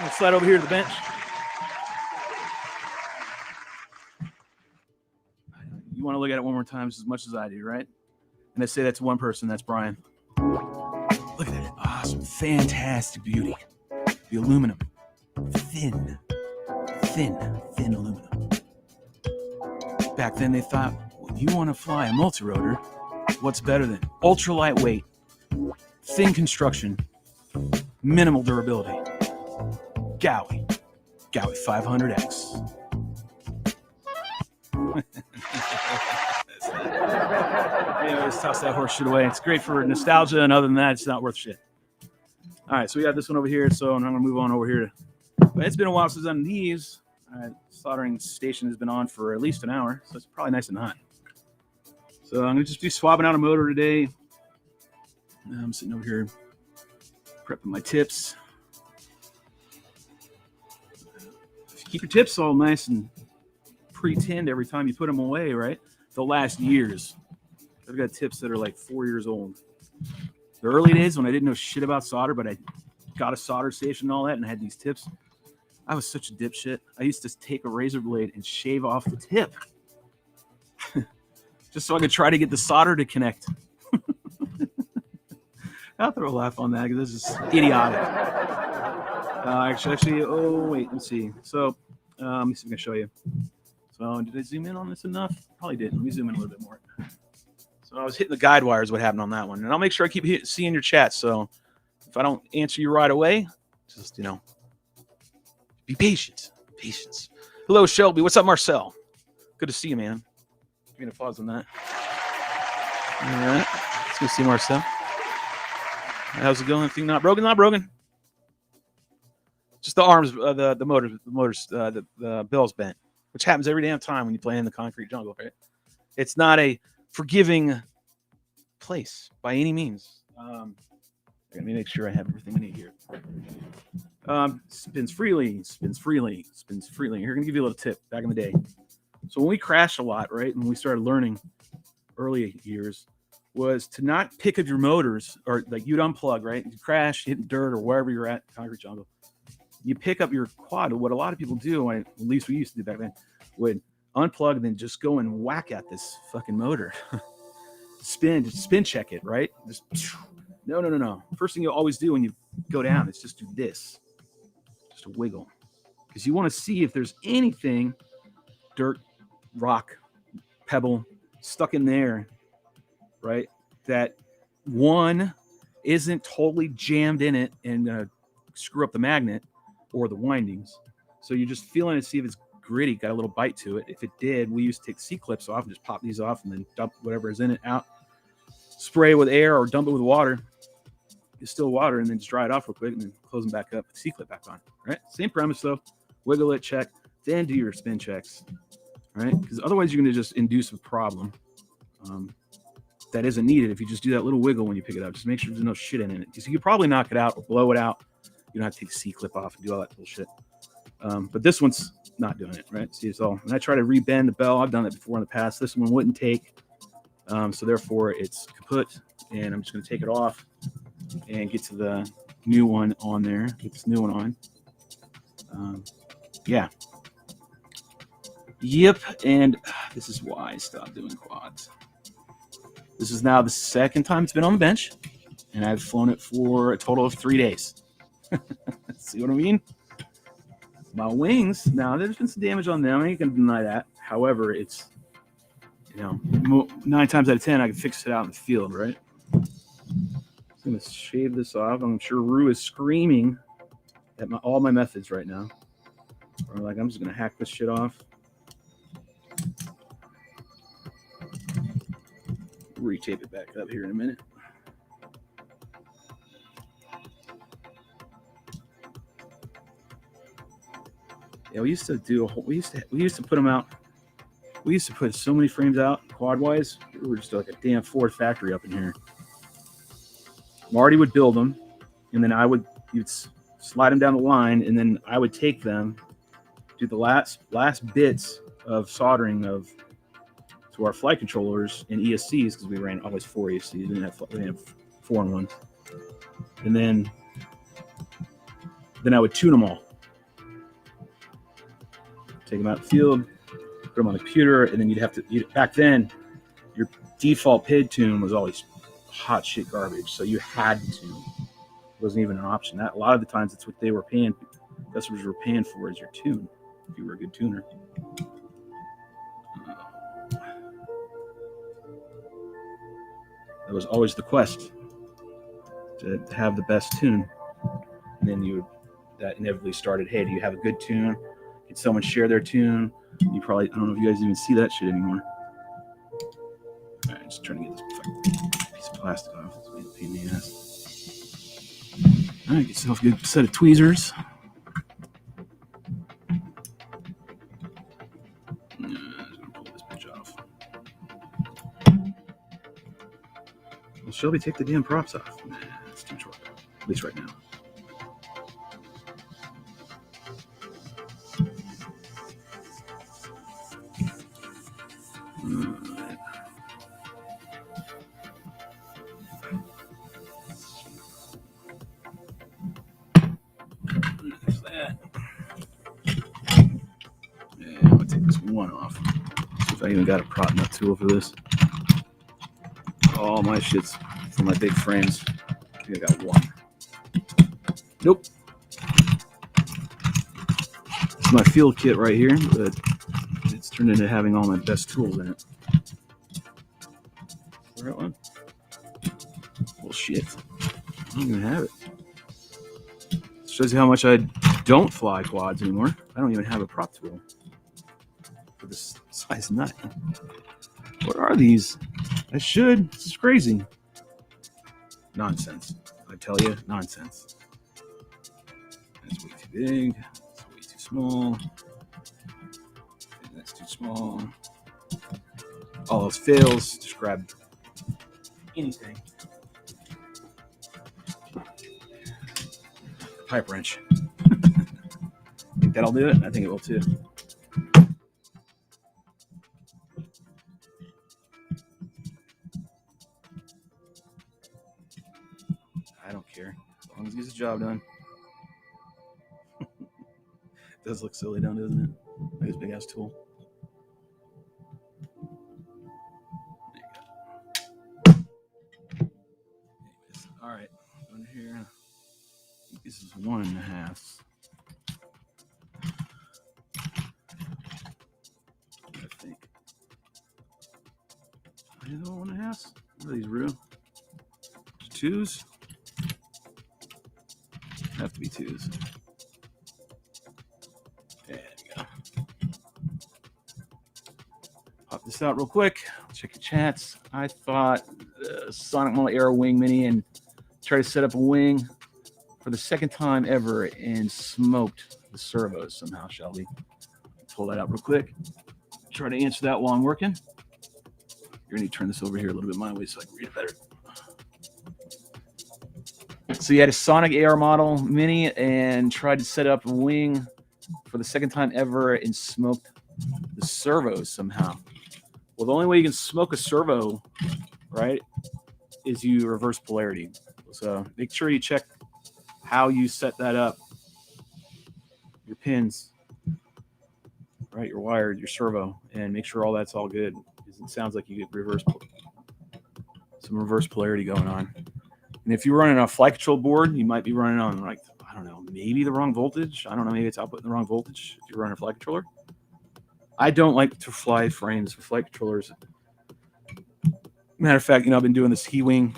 Let's slide over here to the bench. You want to look at it one more time as much as I do, right? And I say that's one person. That's Brian. Look at awesome, fantastic beauty. The aluminum, thin aluminum. Back then they thought, when you want to fly a multi-rotor, what's better than ultra lightweight, thin construction, minimal durability? Gowie 500X. Anyways, toss that horse shit away. It's great for nostalgia, and other than that, it's not worth shit. All right, so we got this one over here, so I'm going to move on over here. But it's been a while since I've done these. Soldering station has been on for at least an hour, so it's probably nice and hot. So I'm going to just be swapping out a motor today. I'm sitting over here prepping my tips. Keep your tips all nice and pre-tinned every time you put them away, right? They'll last years. I've got tips that are like 4 years old. The early days when I didn't know shit about solder, but I got a solder station and all that and I had these tips, I was such a dipshit. I used to take a razor blade and shave off the tip just so I could try to get the solder to connect. I'll throw a laugh on that because this is idiotic. Actually, oh, wait, let's see. So, let me see if I can show you. So, did I zoom in on this enough? Probably didn't. Let me zoom in a little bit more. So, I was hitting the guide wires, what happened on that one. And I'll make sure I keep seeing your chat. So, if I don't answer you right away, just, be patient. Patience. Hello, Shelby. What's up, Marcel? Good to see you, man. Give me a pause on that. All right. Let's go see Marcel. How's it going? Thing not broken? Not broken. Just the arms, the motors, the bill's bent, which happens every damn time when you play in the concrete jungle, right? It's not a forgiving place by any means. Let me make sure I have everything I need here. Spins freely. Here, I'm gonna give you a little tip back in the day. So when we crashed a lot, right, and we started learning early years, was to not pick up your motors, or like you'd unplug, right? You crash, hit dirt or wherever you're at, concrete jungle. You pick up your quad. What a lot of people do, at least we used to do back then, would unplug and then just go and whack at this fucking motor. Just spin check it, right? Just no. First thing you always do when you go down is just do this. Just a wiggle. Because you want to see if there's anything, dirt, rock, pebble, stuck in there, right? That one isn't totally jammed in it and screw up the magnet or the windings. So you're just feeling it to see if it's gritty, got a little bite to it. If it did, we used to take C-clips off and just pop these off and then dump whatever is in it out. Spray with air or dump it with water. Distill water and then just dry it off real quick and then close them back up. C-clip back on. Right? Same premise though. Wiggle it, check, then do your spin checks. Right? Because otherwise you're going to just induce a problem that isn't needed if you just do that little wiggle when you pick it up. Just make sure there's no shit in it. Because you could probably knock it out or blow it out. You don't have to take the C-clip off and do all that bullshit. But this one's not doing it, right? See, it's all. When I try to rebend the bell, I've done that before in the past. This one wouldn't take. So therefore, it's kaput. And I'm just going to take it off and get to the new one on there. Get this new one on. Yeah. Yep. And this is why I stopped doing quads. This is now the second time it's been on the bench. And I've flown it for a total of 3 days. See what I mean? My wings, now there's been some damage on them. I ain't gonna deny that. However, it's 9 times out of 10 I can fix it out in the field, right? I'm gonna shave this off. I'm sure Rue is screaming at all my methods right now. Or like, I'm just gonna hack this shit off. Retape it back up here in a minute. Yeah, we used to put them out. We used to put so many frames out quad wise. We were just like a damn Ford factory up in here. Marty would build them, and then you'd slide them down the line, and then I would take them, do the last bits of soldering to our flight controllers and ESCs, because we ran always 4 ESCs. We didn't have 4-in-1. And then I would tune them all. Take them out of the field, put them on the computer, and then back then, your default PID tune was always hot shit garbage, so you had to tune. wasn't even an option. That a lot of the times it's what they were paying. Customers were paying for is your tune if you were a good tuner. That was always the quest, to have the best tune. And then that inevitably started, hey, do you have a good tune? Can someone share their tune? You probably, I don't know if you guys even see that shit anymore. All right, just trying to get this piece of plastic off. It's a pain in the ass. All right, get yourself a good set of tweezers. I'm gonna pull this bitch off. Well, Shelby, take the damn props off. Nah, it's too short. At least right now. Right. There's that. Yeah, I'm gonna take this one off. See if I even got a prop nut tool for this. All my shit's for my big frames. I think I got one. Nope. It's my field kit right here, but it's turned into having all my best tools in it. The right one? Well, shit. I don't even have it. Shows you how much I don't fly quads anymore. I don't even have a prop tool for this size nut. What are these? I should. This is crazy. Nonsense. I tell you, nonsense. That's way too big. That's way too small. That's too small. All else fails. Just grab anything. Pipe wrench. Think that'll do it? I think it will too. I don't care. As long as he gets the job done. It does look silly, doesn't it? Like this big ass tool. There you go. All right. Under here. I think this is 1.5. I think. Are these all 1.5? What are these real? 2s? Have to be 2s. There we go. Pop this out real quick. Check your chats. I thought Sonic Model Aero Wing Mini and try to set up a wing for the second time ever and smoked the servos somehow, Shelby. Pull that out real quick. Try to answer that while I'm working. You're going to turn this over here a little bit my way so I can read it better. So you had a Sonic AR model mini and tried to set up a wing for the second time ever and smoked the servos somehow. Well, the only way you can smoke a servo, right, is you reverse polarity. So make sure you check how you set that up. Your pins, right, your wire, your servo, and make sure all that's all good. It sounds like you get some reverse polarity going on. And if you're running a flight control board, you might be running on, like, I don't know, maybe the wrong voltage. I don't know, maybe it's outputting the wrong voltage if you're running a flight controller. I don't like to fly frames with flight controllers. Matter of fact, I've been doing this He-Wing.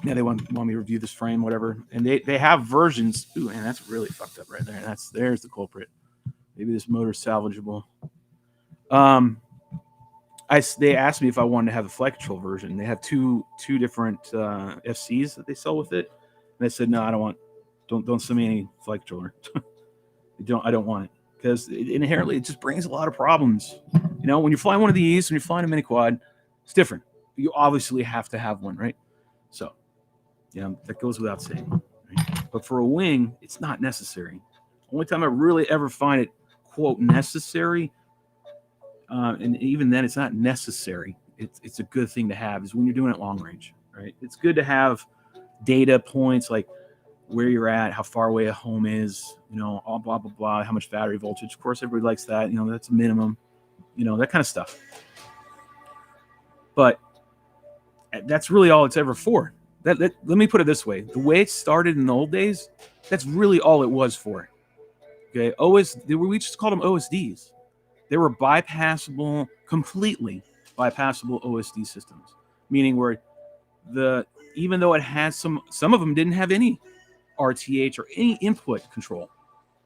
Yeah, they want me to review this frame, whatever. And they have versions. Ooh, man, that's really fucked up right there. There's the culprit. Maybe this motor's salvageable. They asked me if I wanted to have the flight control version. They have two different FCs that they sell with it. And I said, no, I don't want. Don't send me any flight controller. I don't want it because inherently it just brings a lot of problems. When you're flying one of these, when you're flying a mini quad, it's different. You obviously have to have one, right? So, that goes without saying. Right? But for a wing, it's not necessary. Only time I really ever find it, quote, necessary, and even then it's not necessary. It's a good thing to have is when you're doing it long range, right? It's good to have data points like where you're at, how far away a home is, all blah, blah, blah, how much battery voltage. Of course, everybody likes that. That's a minimum, that kind of stuff. But that's really all it's ever for. let me put it this way: the way it started in the old days, that's really all it was for. Okay, we just called them OSDs. They were completely bypassable OSD systems, meaning where even though it has some of them didn't have any RTH or any input control,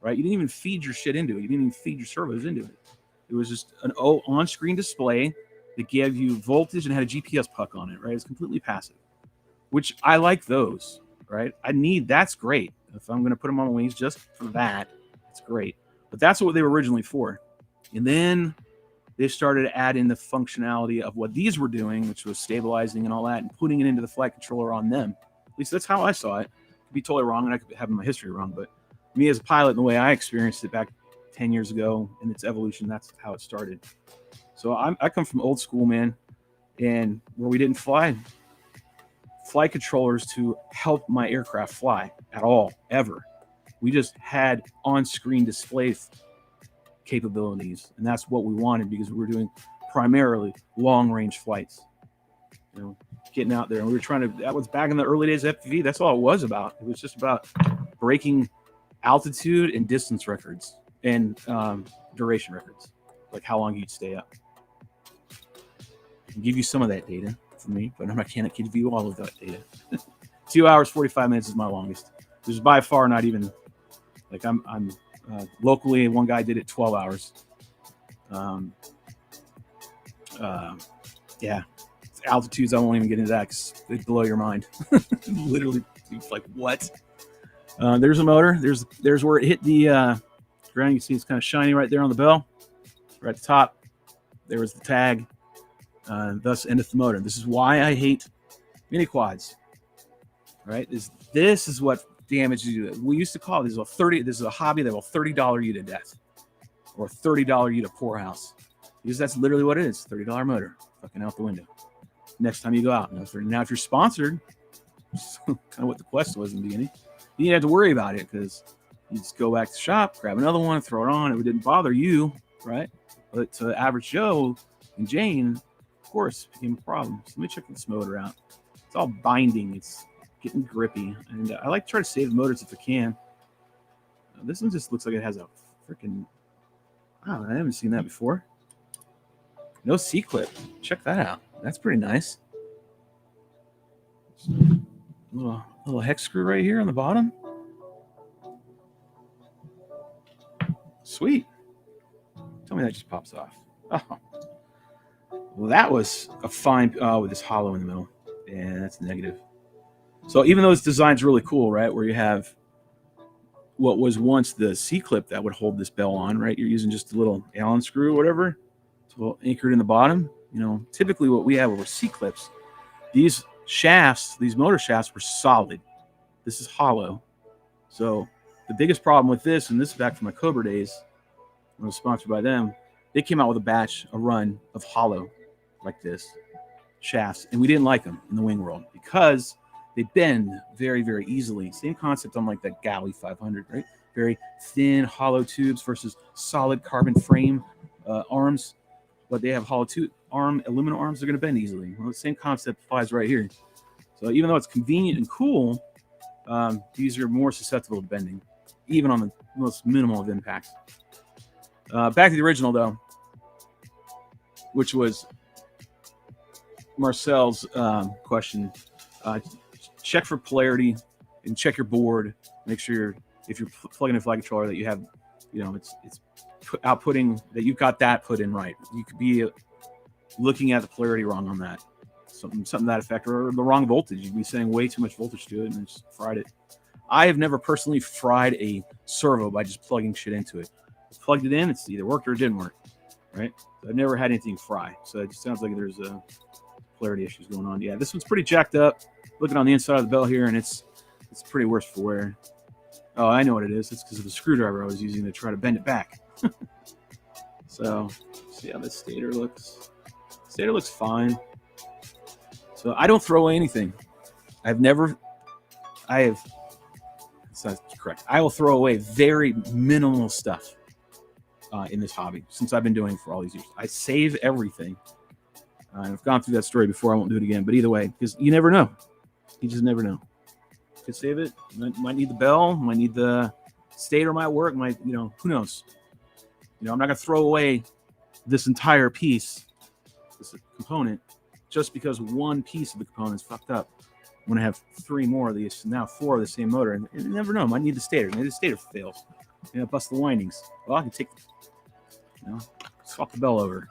right? You didn't even feed your shit into it. You didn't even feed your servos into it. It was just an on-screen display that gave you voltage and had a GPS puck on it, right? It's completely passive, which I like those, right? That's great. If I'm going to put them on the wings just for that, it's great. But that's what they were originally for. And then they started to add in the functionality of what these were doing, which was stabilizing and all that, and putting it into the flight controller on them. At least that's how I saw it. Could be totally wrong, and I could have my history wrong, but me as a pilot and the way I experienced it back 10 years ago in its evolution, that's how it started. So I come from old school, man, and where we didn't fly flight controllers to help my aircraft fly at all, ever. We just had on-screen display capabilities, and that's what we wanted because we were doing primarily long-range flights. You know, getting out there, and we were trying to. That was back in the early days of FPV. That's all it was about. It was just about breaking altitude and distance records and duration records, like how long you'd stay up. I can give you some of that data for me, but I can't give you all of that data. 2 hours 45 minutes is my longest. This is by far not even like I'm locally. One guy did it 12 hours. Yeah, altitudes. I won't even get into that because they blow your mind. Literally, it's like what? There's a motor. There's where it hit the ground. You can see it's kind of shiny right there on the bell, right at the top. There was the tag. Thus endeth the motor. This is why I hate mini quads. Right? This is what damages you. We used to call this is a hobby that will $30 you to death, or $30 you to poorhouse. Because that's literally what it is. $30 motor, fucking out the window. Next time you go out. Now if you're sponsored, kind of what the quest was in the beginning, you didn't have to worry about it because you just go back to the shop, grab another one, throw it on. It didn't bother you, right? But to the average Joe and Jane, of course, it became a problem. So let me check this motor out. It's all binding. It's getting grippy, and I like to try to save the motors if I can. This one just looks like it has a freaking. Oh, I haven't seen that before. No C-clip. Check that out. That's pretty nice. Little hex screw right here on the bottom. Sweet. Tell me that just pops off. Oh. Well, that was a fine. Oh, with this hollow in the middle. Yeah, that's negative. So even though this design's really cool, right, where you have what was once the C-clip that would hold this bell on, right? You're using just a little Allen screw or whatever to anchor it in the bottom. You know, typically what we have were C-clips. These shafts, these motor shafts were solid. This is hollow. So the biggest problem with this, and this is back from my Cobra days, when I was sponsored by them, they came out with a run of hollow like this shafts, and we didn't like them in the wing world because they bend very, very easily. Same concept on like that Galley 500, right? Very thin, hollow tubes versus solid carbon frame arms. But they have hollow aluminum arms. They're going to bend easily. Well, the same concept applies right here. So even though it's convenient and cool, these are more susceptible to bending, even on the most minimal of impacts. Back to the original, though, which was Marcel's question. Check for polarity and check your board. Make sure if you're plugging in a flight controller that you have, it's outputting that you've got that put in right. You could be looking at the polarity wrong on that, something to that effect, or the wrong voltage. You'd be sending way too much voltage to it and just fried it. I have never personally fried a servo by just plugging shit into it. I plugged it in, it's either worked or it didn't work, right? So I've never had anything fry. So it just sounds like there's polarity issues going on. Yeah, this one's pretty jacked up. Looking on the inside of the bell here, and it's pretty worse for wear. Oh, I know what it is. It's because of the screwdriver I was using to try to bend it back. So, see how this stator looks. Stator looks fine. So I don't throw away anything. That's not correct. I will throw away very minimal stuff in this hobby since I've been doing it for all these years. I save everything. I've gone through that story before. I won't do it again. But either way, because you never know. You just never know. Could save it. Might need the bell. Might need the stator. Might work. Might, who knows? I'm not gonna throw away this entire piece, this component, just because one piece of the component is fucked up. I'm gonna have 3 more of these, now 4 of the same motor, and you never know. Might need the stator. Maybe the stator fails. Bust the windings. Well, I can take, swap the bell over,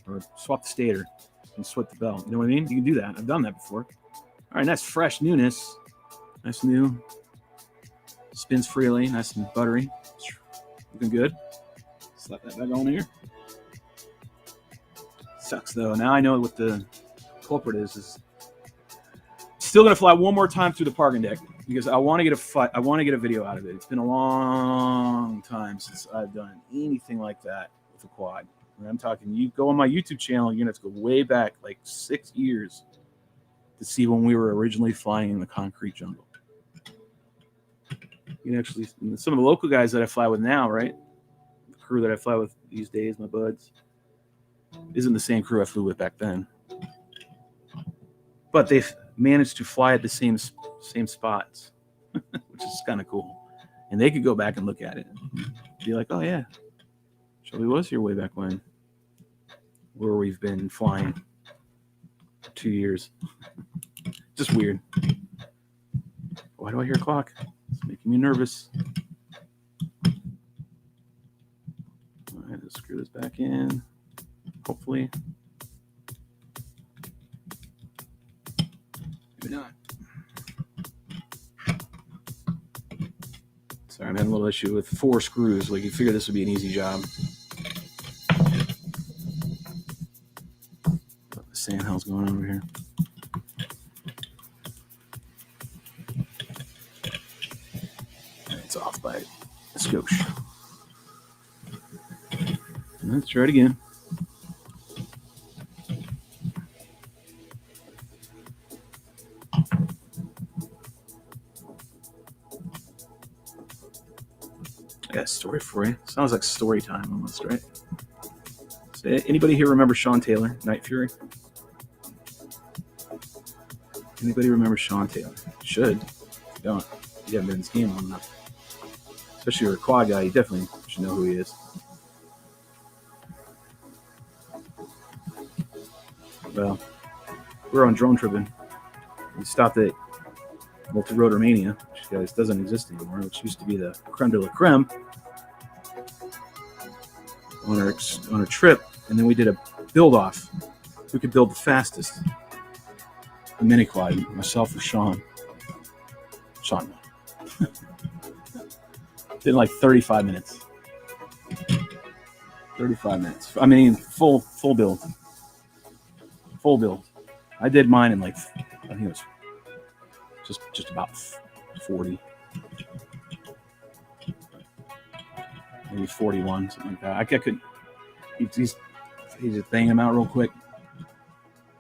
or swap the stator and swap the bell. You know what I mean? You can do that. I've done that before. All right, that's fresh newness. Nice new. Spins freely, nice and buttery. Looking good. Slap that back on here. Sucks though. Now I know what the culprit is still gonna fly one more time through the parking deck because I want to get a video out of it. It's been a long time since I've done anything like that with a quad. And I'm talking, you go on my YouTube channel, you're gonna have to go way back, like 6 years, to see when we were originally flying in the concrete jungle. You can actually, some of the local guys that I fly with now, right? The crew that I fly with these days, my buds, isn't the same crew I flew with back then. But they've managed to fly at the same spots, which is kind of cool. And they could go back and look at it and be like, oh yeah, Shelby was here way back when, where we've been flying for 2 years. Just weird. Why do I hear a clock? It's making me nervous. All right, let's screw this back in. Hopefully. Maybe not. Sorry, I'm having a little issue with 4 screws. Like, you figure this would be an easy job. What the sand hell's going on over here? It's off by a skosh. Let's try it again. I got a story for you. Sounds like story time almost, right? So anybody here remember Sean Taylor, Night Fury? Anybody remember Sean Taylor? Should. If you don't, you haven't been in this game long enough. Especially if you're a quad guy, you definitely should know who he is. Well, we're on drone tripping. We stopped at Multi-Rotor Mania, which guys doesn't exist anymore, which used to be the creme de la creme on our trip, and then we did a build off. Who could build the fastest? The mini quad, myself with Sean. Sean won. Did like 35 minutes. 35 minutes. I mean, full build. Full build. I did mine in like, I think it was just about 40. Maybe 41, something like that. I could, he's banging them out real quick.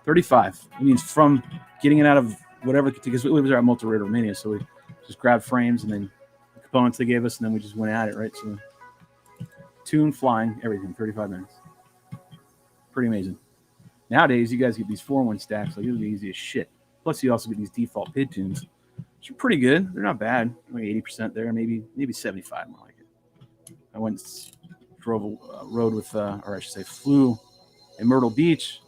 35. It means from getting it out of whatever, because we was at Multi-Rotor Mania, so we just grabbed frames and then the components they gave us, and then we just went at it, right? So tune, flying, everything, 35 minutes. Pretty amazing. Nowadays, you guys get these 4-in-1 stacks, like it would be easy as shit. Plus, you also get these default PID tunes, which are pretty good. They're not bad. Like 80% there, maybe 75 more like it. I went rode with, or I should say, flew in Myrtle Beach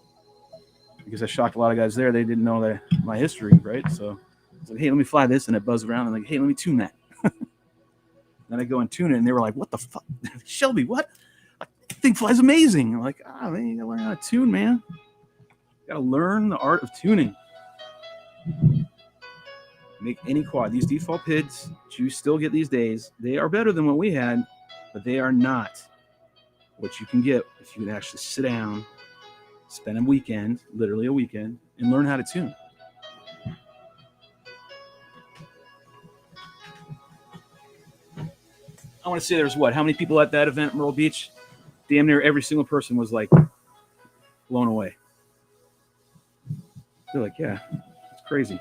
because I shocked a lot of guys there. They didn't know my history, right? So I was like, hey, let me fly this, and it buzzed around. And like, hey, let me tune that. Then I go and tune it, and they were like, what the fuck? Shelby, what? That thing flies amazing. I'm like, man, you gotta learn how to tune, man. You gotta learn the art of tuning. Make any quad. These default PIDs that you still get these days, they are better than what we had, but they are not what you can get if you can actually sit down, spend a weekend, literally a weekend, and learn how to tune. I want to say there's how many people at that event, Myrtle Beach? Damn near every single person was like blown away. They're like, yeah, it's crazy.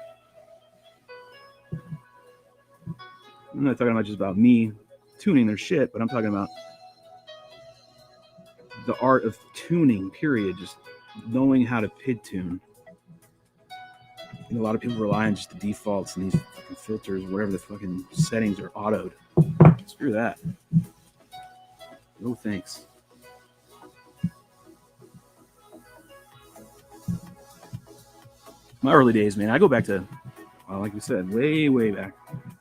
I'm not talking about just about me tuning their shit, but I'm talking about the art of tuning, period. Just knowing how to PID tune a lot of people rely on just the defaults and these fucking filters, whatever the fucking settings are autoed. Screw that. No thanks. My early days, man. I go back to, like we said, way, way back.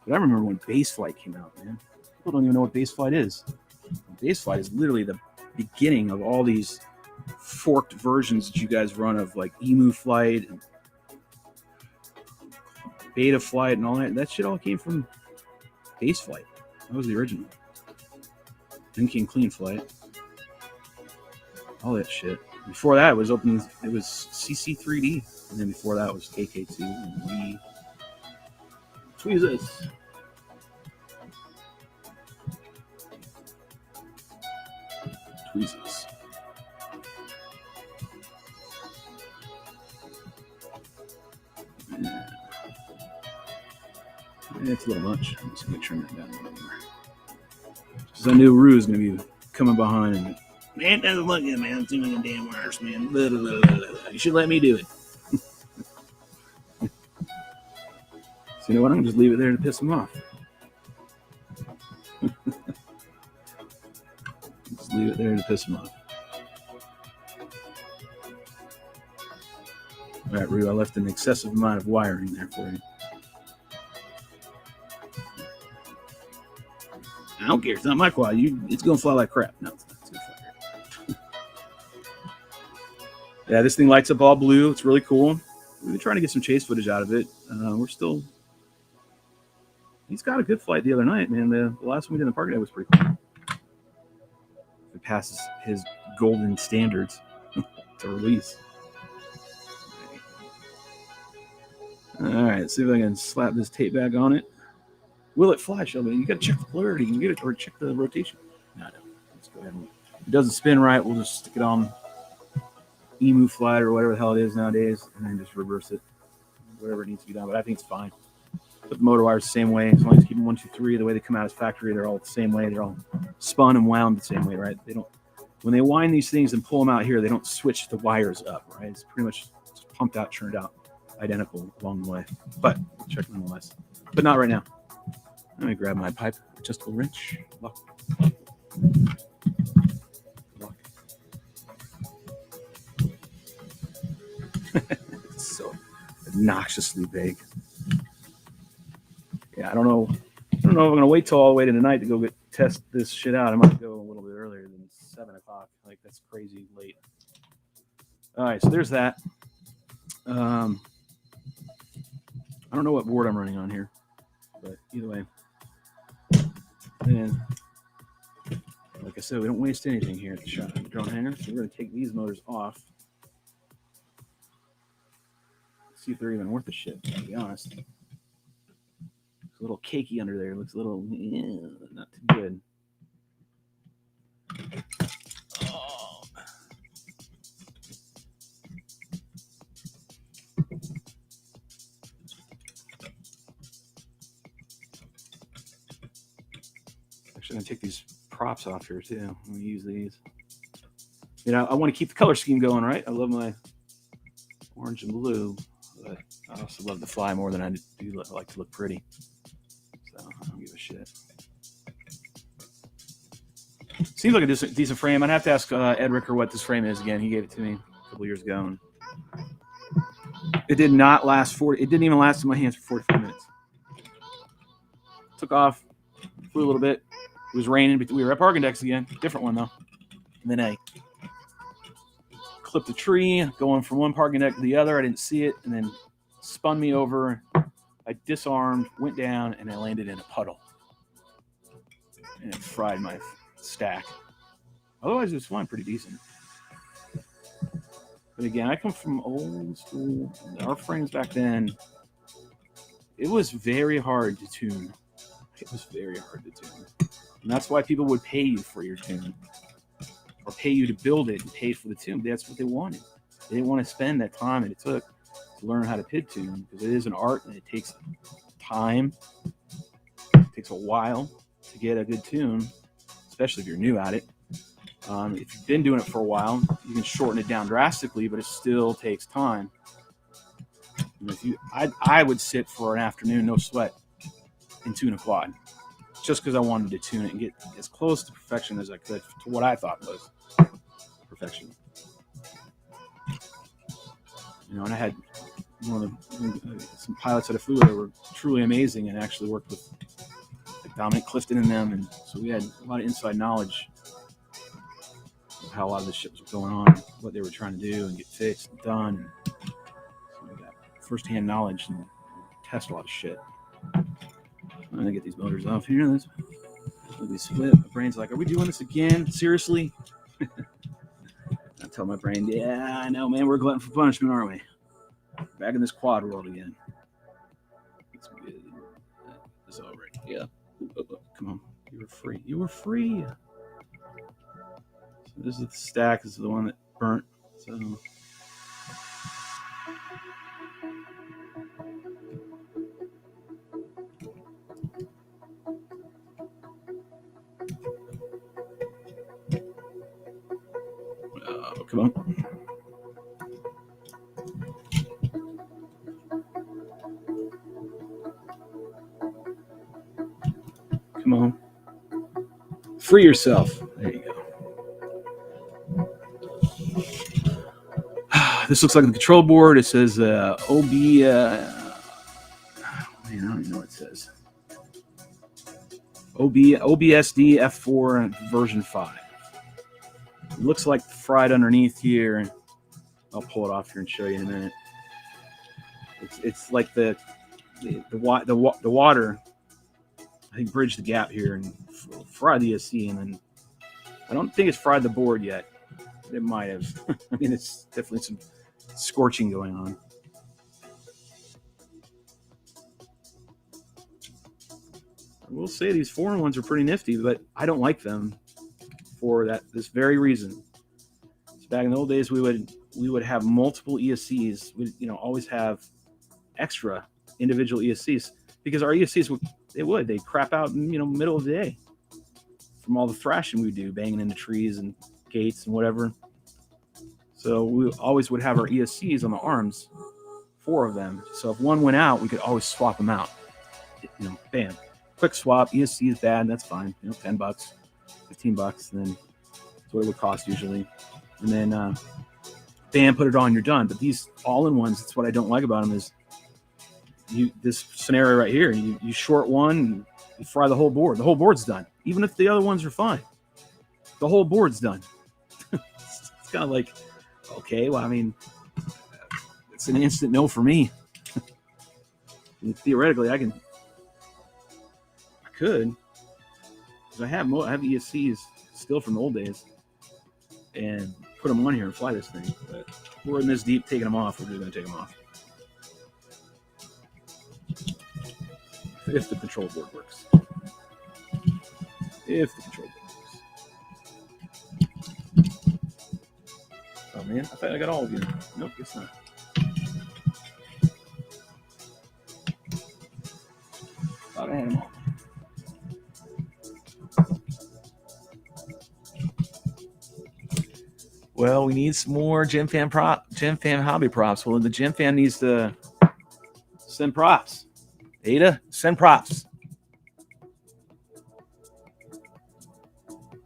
But I remember when Baseflight came out, man. People don't even know what Baseflight is. Baseflight is literally the beginning of all these forked versions that you guys run of like Emu Flight and Beta Flight and all that. That shit all came from Baseflight. That was the original. Then came Clean Flight. All that shit. Before that, it was CC3D. And then before that was KK2 and Wii. Tweezers. Tweezers. Yeah. It's a little much. I'm just going to trim that down a little more. Because I knew Rue was going to be coming behind and, man, it doesn't look good, man. I'm too many damn wires, man. Blah, blah, blah, blah, blah. You should let me do it. So you know what? I'm going to just leave it there to piss him off. Just leave it there to piss him off. All right, Rue, I left an excessive amount of wiring there for you. I don't care. It's not my quad. It's going to fly like crap. No, it's not. It's going to fly great. Yeah, this thing lights up all blue. It's really cool. We've been trying to get some chase footage out of it. We're still... He's got a good flight the other night, man. The last one we did in the park day was pretty cool. It passes his golden standards to release. All right, let's see if I can slap this tape back on it. Will it fly, Shelby? You got to check the polarity. You get it, or check the rotation. No. Let's go ahead. If it doesn't spin right, we'll just stick it on Emu Flight or whatever the hell it is nowadays, and then just reverse it. Whatever it needs to be done, but I think it's fine. Put the motor wires the same way, as long as you keep them 1, 2, 3, the way they come out as factory, they're all the same way. They're all spun and wound the same way, right? They don't. When they wind these things and pull them out here, they don't switch the wires up, right? It's pretty much just pumped out, churned out, identical along the way. But check nonetheless. But not right now. Let me grab my pipe adjustable wrench. Lock. It's so obnoxiously big. Yeah, I don't know if I'm gonna wait till all the way to tonight to go test this shit out. I might go a little bit earlier than 7 o'clock. Like, that's crazy late. All right, so there's that. I don't know what board I'm running on here, but either way. And like I said, we don't waste anything here at the shop drone hanger, so we're gonna take these motors off. See if they're even worth a shit, to be honest. It's a little cakey under there. It looks a little not too good. Oh. Actually, I'm gonna take these props off here too. I'm gonna use these. You know, I want to keep the color scheme going, right? I love my orange and blue, but I also love the fly more than I do like to look pretty. So I don't give a shit. Seems like a decent frame. I'd have to ask Ed Ricker what this frame is again. He gave it to me a couple years ago, and it did not last 40. It didn't even last in my hands for 45 minutes. Took off, flew a little bit. It was raining, but we were at Park Index again. Different one though. And then I clipped a tree, going from one parking deck to the other. I didn't see it, and then spun me over. I disarmed, went down, and I landed in a puddle. And it fried my stack. Otherwise, it was flying pretty decent. But again, I come from old school. Our frames back then, it was very hard to tune. It was very hard to tune. And that's why people would pay you for your tune. Or pay you to build it and pay for the tune. That's what they wanted. They didn't want to spend that time that it took to learn how to PID tune, because it is an art and it takes time. It takes a while to get a good tune, especially if you're new at it. If you've been doing it for a while, you can shorten it down drastically, but it still takes time. I would sit for an afternoon, no sweat, and tune a quad, just because I wanted to tune it and get as close to perfection as I could to what I thought was perfection. And I had some pilots that I flew with that were truly amazing and actually worked with like Dominic Clifton and them, and so we had a lot of inside knowledge of how a lot of this shit was going on, what they were trying to do and get fixed and done. And so we got firsthand knowledge and test a lot of shit. I'm gonna get these motors off here. This will be split. My brain's like, "Are we doing this again? Seriously?" I tell my brain, "Yeah, I know, man. We're glutton for punishment, aren't we? Back in this quad world again." It's good. It's all right. Yeah. Come on. You were free. You were free. So this is the stack. This is the one that burnt. So come on. Come on. Free yourself. There you go. This looks like the control board. It says OB. Man, I don't even know what it says. OBSD F4 version 5. It looks like fried underneath here. I'll pull it off here and show you in a minute. It's like the water. I think bridged the gap here and fried the ESC, and then I don't think it's fried the board yet. But it might have. I mean, it's definitely some scorching going on. I will say these foreign ones are pretty nifty, but I don't like them for this very reason. So back in the old days, we would have multiple ESCs. We'd always have extra individual ESCs because our ESCs they'd crap out in middle of the day from all the thrashing we do, banging into trees and gates and whatever. So we always would have our ESCs on the arms, 4 of them. So if one went out, we could always swap them out. Bam, quick swap. ESC is bad, that's fine. $10, $15, and then that's what it would cost usually. And then bam, put it on, you're done. But these all-in-ones, that's what I don't like about them is this scenario right here. You short one, you fry the whole board. The whole board's done. Even if the other ones are fine, the whole board's done. It's kind of like, okay, well, I mean, it's an instant no for me. Theoretically, I could, because I have ESCs still from the old days, and put them on here and fly this thing. But we're in this deep, taking them off. We're just going to take them off. If the control board works. If the control board works. Oh man, I thought I got all of you. Nope, it's not. Thought I had them all. Well, we need some more Gem Fan hobby props. Well, the Gem Fan needs to send props. Ada, send props.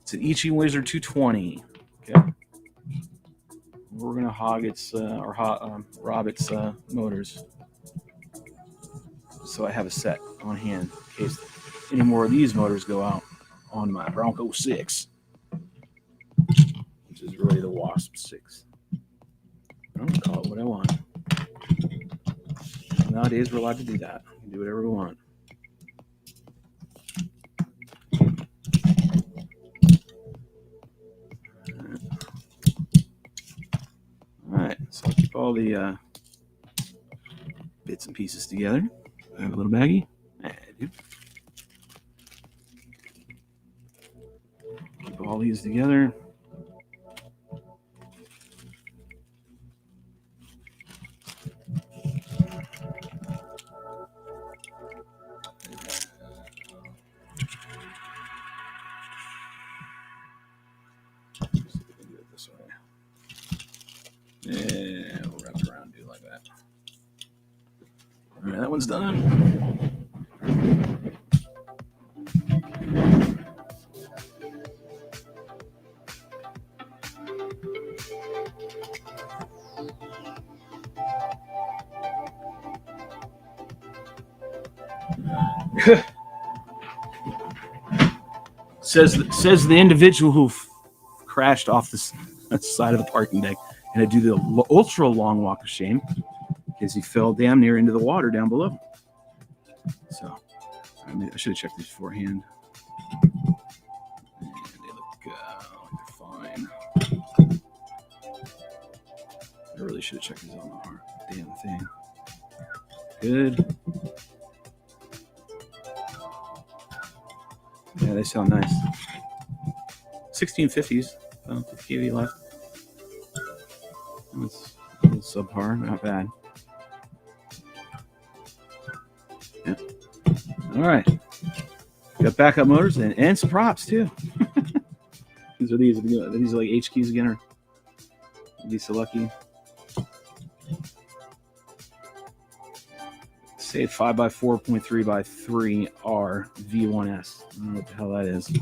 It's an Ichi Wizard 220. Okay. We're gonna hog its rob its motors. So I have a set on hand in case any more of these motors go out on my Bronco 6, which is really the Wasp 6. I'm gonna call it what I want. Nowadays, we're allowed to do that. We can do whatever we want. All right, so I'll keep all the bits and pieces together. I have a little baggie. I do. Keep all these together. Yeah, we'll wrap it around, do it like that. right, that one's done. says the individual who crashed off the side of the parking deck and had to do the ultra long walk of shame because he fell damn near into the water down below. So I should have checked these beforehand. And they look fine. I really should have checked these on the damn thing. Good. Yeah, they sound nice. 1650s. 50 kV left. That's a little subpar, not bad. Yeah. All right. Got backup motors and some props too. These are like H keys again, or Lisa Lucky. Say 5x4.3x3 R V1S. I don't know what the hell that is.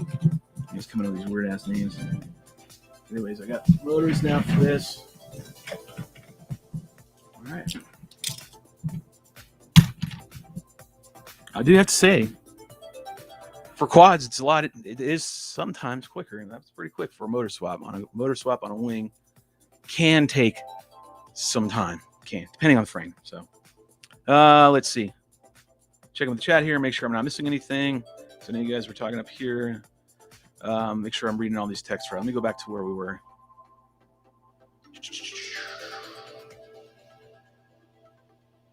It's coming up with these weird ass names. Anyways, I got motors now for this. All right. I do have to say, for quads, it's a lot. It is sometimes quicker, and that's pretty quick for a motor swap. On a motor swap on a wing can take some time. Depending on the frame. So, let's see. Checking with the chat here, make sure I'm not missing anything. So, I know you guys were talking up here. Make sure I'm reading all these texts right. Let me go back to where we were.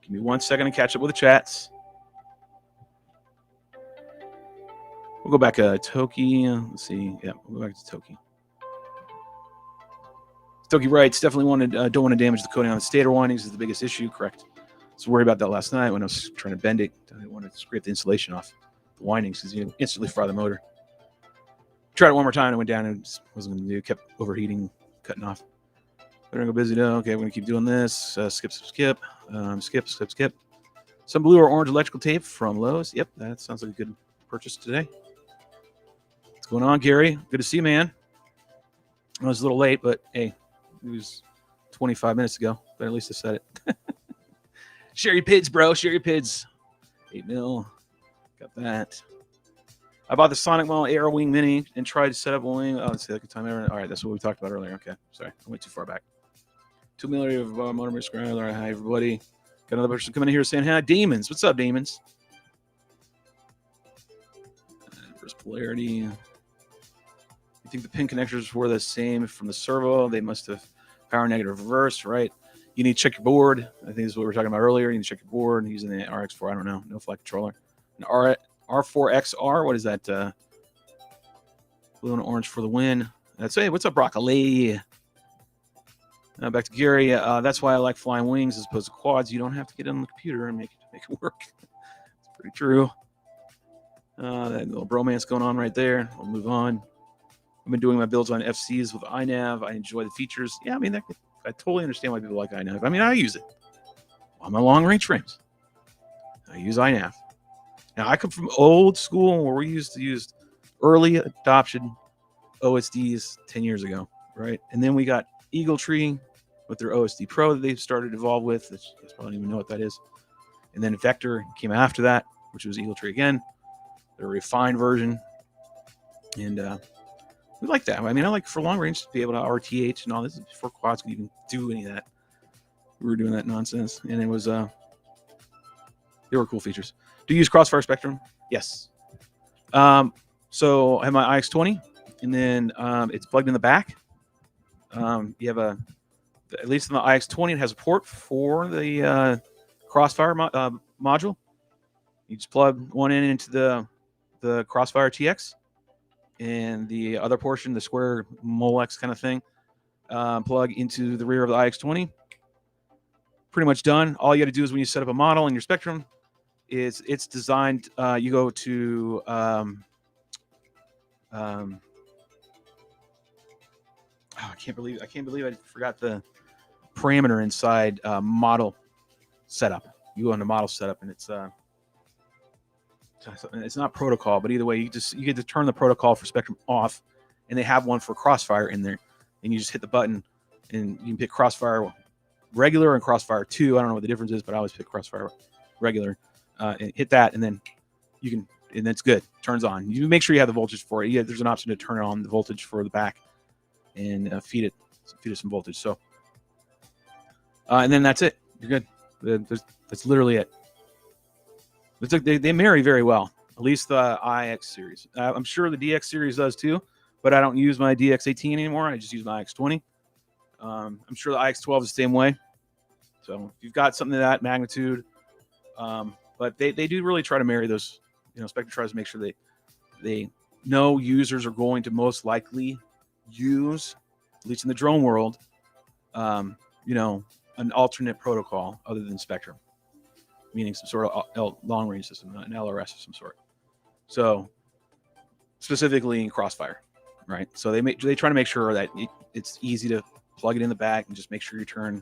Give me 1 second to catch up with the chats. We'll go back to Toki. Let's see. Yeah, we'll go back to Toki. Toki writes, definitely don't want to damage the coating on the stator windings is the biggest issue. Correct. I was worried about that last night when I was trying to bend it. I didn't want to scrape the insulation off the windings because you instantly fry the motor. Tried it one more time and it went down and wasn't going to do. Kept overheating, cutting off. Better go busy though. Okay, we're going to keep doing this. Skip. Skip. Some blue or orange electrical tape from Lowe's. Yep, that sounds like a good purchase today. What's going on, Gary? Good to see you, man. I was a little late, but hey, it was 25 minutes ago. But at least I said it. Share your pids, bro. Share your pids. 8 mil. Got that. I bought the Sonic Model Air Wing Mini and tried to set up a wing. Oh, it's the second time ever. All right, that's what we talked about earlier. Okay, sorry, I went too far back. 2 million of motor subscribers. All right, hi everybody. Got another person coming in here saying hi. Demons, what's up, Demons? First polarity. You think the pin connectors were the same from the servo? They must have power negative reverse, right? You need to check your board. I think this is what we were talking about earlier. You need to check your board. Using the RX4, I don't know, no flight controller. An R4XR, what is that? Blue and orange for the win. That's hey, what's up, Broccoli? Back to Gary. That's why I like flying wings as opposed to quads. You don't have to get on the computer and make it work. It's pretty true. That little bromance going on right there. We'll move on. I've been doing my builds on FCs with iNav. I enjoy the features. Yeah, I mean, I totally understand why people like iNav. I mean, I use it on my long range frames. I use iNav. Now, I come from old school where we used to use early adoption OSDs 10 years ago, right? And then we got Eagle Tree with their OSD Pro that they've started to evolve with. You guys probably don't even know what that is. And then Vector came after that, which was Eagle Tree again, the refined version. And we like that. I mean, I like for long range to be able to RTH and all this before quads could even do any of that. We were doing that nonsense. And it was, they were cool features. Do you use Crossfire Spectrum? Yes. So I have my iX20, and then it's plugged in the back. You have at least in the iX20, it has a port for the Crossfire module. You just plug one in into the Crossfire TX, and the other portion, the square Molex kind of thing, plug into the rear of the iX20. Pretty much done. All you got to do is when you set up a model in your Spectrum, it's designed. You go to I can't believe I forgot the parameter inside model setup. You go into model setup, and it's not protocol, but either way, you get to turn the protocol for Spectrum off, and they have one for Crossfire in there, and you just hit the button, and you can pick Crossfire regular and Crossfire 2. I don't know what the difference is, but I always pick Crossfire regular, and hit that, and then you can, and that's good. Turns on. You make sure you have the voltage for it. Yeah, there's an option to turn on the voltage for the back and feed it some voltage. So, and then that's it. You're good. That's literally it. They marry very well. At least the IX series. I'm sure the DX series does too, but I don't use my DX18 anymore. I just use my IX20. I'm sure the IX12 is the same way. So if you've got something of that magnitude, but they do really try to marry those. Spectrum tries to make sure they know users are going to most likely use, at least in the drone world, an alternate protocol other than Spectrum, meaning some sort of long range system, an LRS of some sort. So specifically in Crossfire, right? So they try to make sure that it's easy to plug it in the back and just make sure you turn,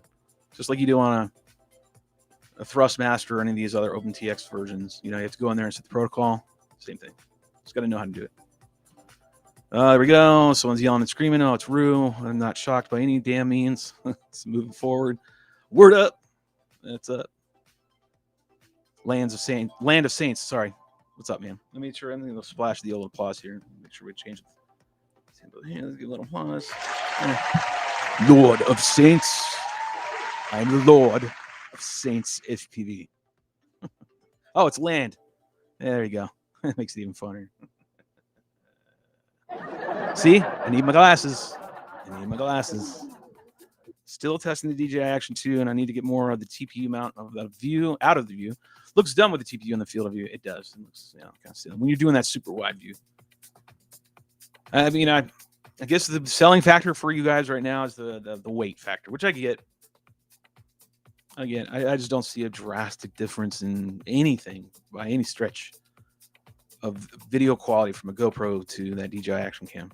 just like you do on a Thrustmaster or any of these other OpenTX versions. You have to go in there and set the protocol. Same thing. Just got to know how to do it. There we go. Someone's yelling and screaming. Oh, it's Rue. I'm not shocked by any damn means. It's moving forward. Word up. That's up. Land of Saints. Sorry. What's up, man? Let me make sure everything will splash the old applause here. Make sure we change it. Let's give a little applause. Lord of Saints. I'm the Lord of Saints FPV. Oh, it's land. There you go. That makes it even funnier. See? I need my glasses. Still testing the DJI Action 2, and I need to get more of the TPU mount of the view out of the view. Looks dumb with the TPU in the field of view. It does. It looks, kind of silly when you're doing that super wide view. I mean, I guess the selling factor for you guys right now is the weight factor, which I get. Again, I just don't see a drastic difference in anything by any stretch of video quality from a GoPro to that DJI Action Cam.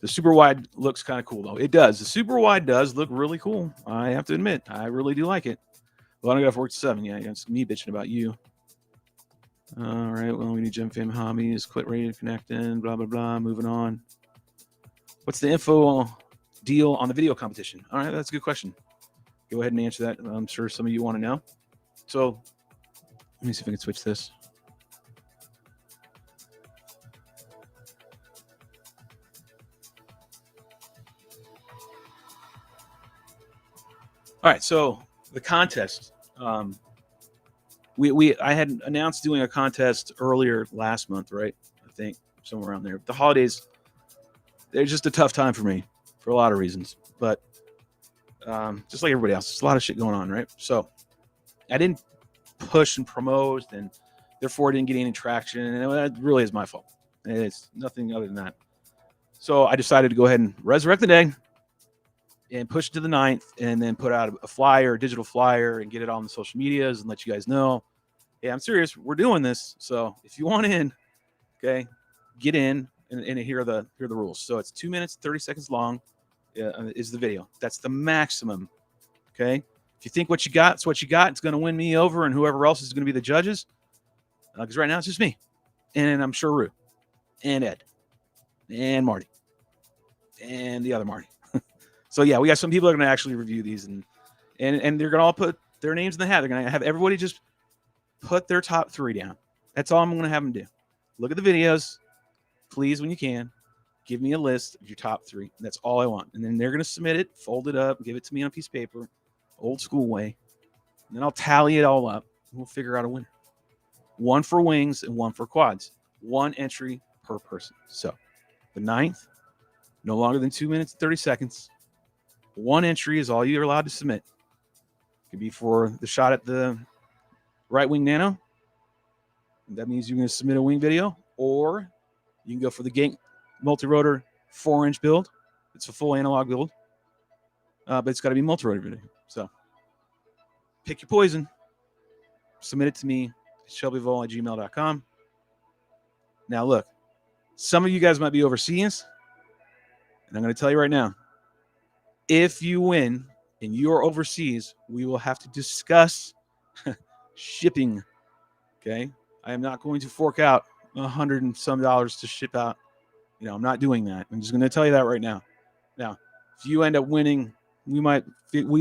The super wide looks kind of cool, though. It does. The super wide does look really cool. I have to admit, I really do like it. Well, I got 47. Yeah, it's me bitching about you. All right. Well, we need Gem Fam Hobbies. Quit radio connecting. Blah, blah, blah. Moving on. What's the info deal on the video competition? All right. That's a good question. Go ahead and answer that. I'm sure some of you want to know. So let me see if I can switch this. All right, so the contest. I had announced doing a contest earlier last month, right? I think somewhere around there. The holidays, they're just a tough time for me for a lot of reasons. But just like everybody else, there's a lot of shit going on, right? So I didn't push and promote, and therefore didn't get any traction. And that really is my fault. It's nothing other than that. So I decided to go ahead and resurrect the day and push it to the 9th, and then put out a flyer, a digital flyer, and get it on the social medias and let you guys know, hey, I'm serious. We're doing this. So if you want in, okay, get in and here are the rules. So it's 2 minutes, 30 seconds long is the video. That's the maximum. Okay. If you think what you got, it's what you got. It's going to win me over and whoever else is going to be the judges. Because right now it's just me. And I'm sure Rue and Ed and Marty and the other Marty. So yeah, we got some people that are going to actually review these, and they're going to all put their names in the hat. They're going to have everybody just put their top 3 down. That's all I'm going to have them do. Look at the videos, please, when you can. Give me a list of your top 3. That's all I want. And then they're going to submit it, fold it up, give it to me on a piece of paper, old school way. And then I'll tally it all up, and we'll figure out a winner. 1 for wings and 1 for quads. 1 entry per person. So the 9th, no longer than 2 minutes and 30 seconds. 1 entry is all you're allowed to submit. It could be for the shot at the right wing nano. That means you're going to submit a wing video, or you can go for the Gank multi-rotor 4-inch build. It's a full analog build, but it's got to be multi-rotor video. So pick your poison. Submit it to me, shelbyvol@gmail.com. Now, look, some of you guys might be overseas, and I'm going to tell you right now, if you win and you're overseas, we will have to discuss shipping. Okay. I am not going to fork out $100 and some to ship out. I'm not doing that. I'm just going to tell you that right now. Now, if you end up winning, we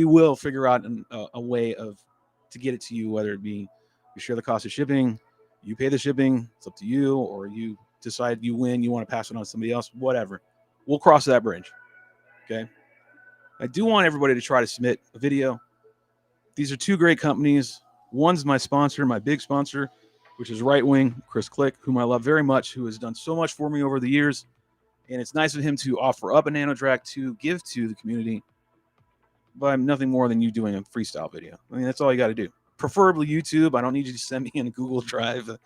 will figure out a way to get it to you, whether it be you share the cost of shipping, you pay the shipping, it's up to you, or you decide you win, you want to pass it on to somebody else, whatever. We'll cross that bridge. Okay. I do want everybody to try to submit a video. These are two great companies. One's my sponsor, my big sponsor, which is Right Wing, Chris Click, whom I love very much, who has done so much for me over the years. And it's nice of him to offer up a NanoDrac to give to the community by nothing more than you doing a freestyle video. I mean, that's all you got to do. Preferably YouTube. I don't need you to send me in a Google Drive an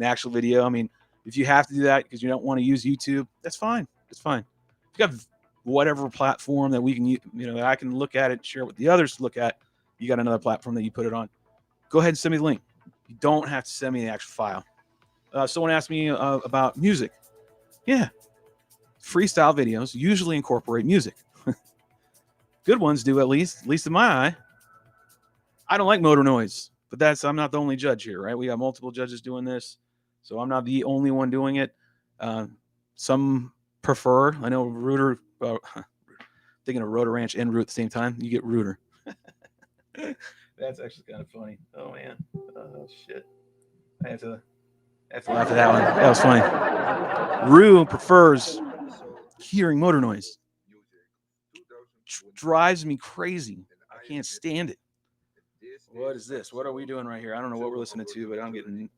actual video. I mean, if you have to do that because you don't want to use YouTube, that's fine. It's fine. If you got whatever platform that we can, that I can look at it, share it with the others to look at, you got another platform that you put it on, go ahead and send me the link. You don't have to send me the actual file. Someone asked me about music. Yeah. Freestyle videos usually incorporate music. Good ones do, at least in my eye. I don't like motor noise, but I'm not the only judge here, right? We got multiple judges doing this, so I'm not the only one doing it. Some prefer. I know Rooter, thinking of Rotor Ranch and Root at the same time. You get Rooter. That's actually kind of funny. Oh man. Oh shit. I have to laugh at that one. That was funny. Rue prefers hearing motor noise. Drives me crazy. I can't stand it. What is this? What are we doing right here? I don't know what we're listening to, but I'm getting.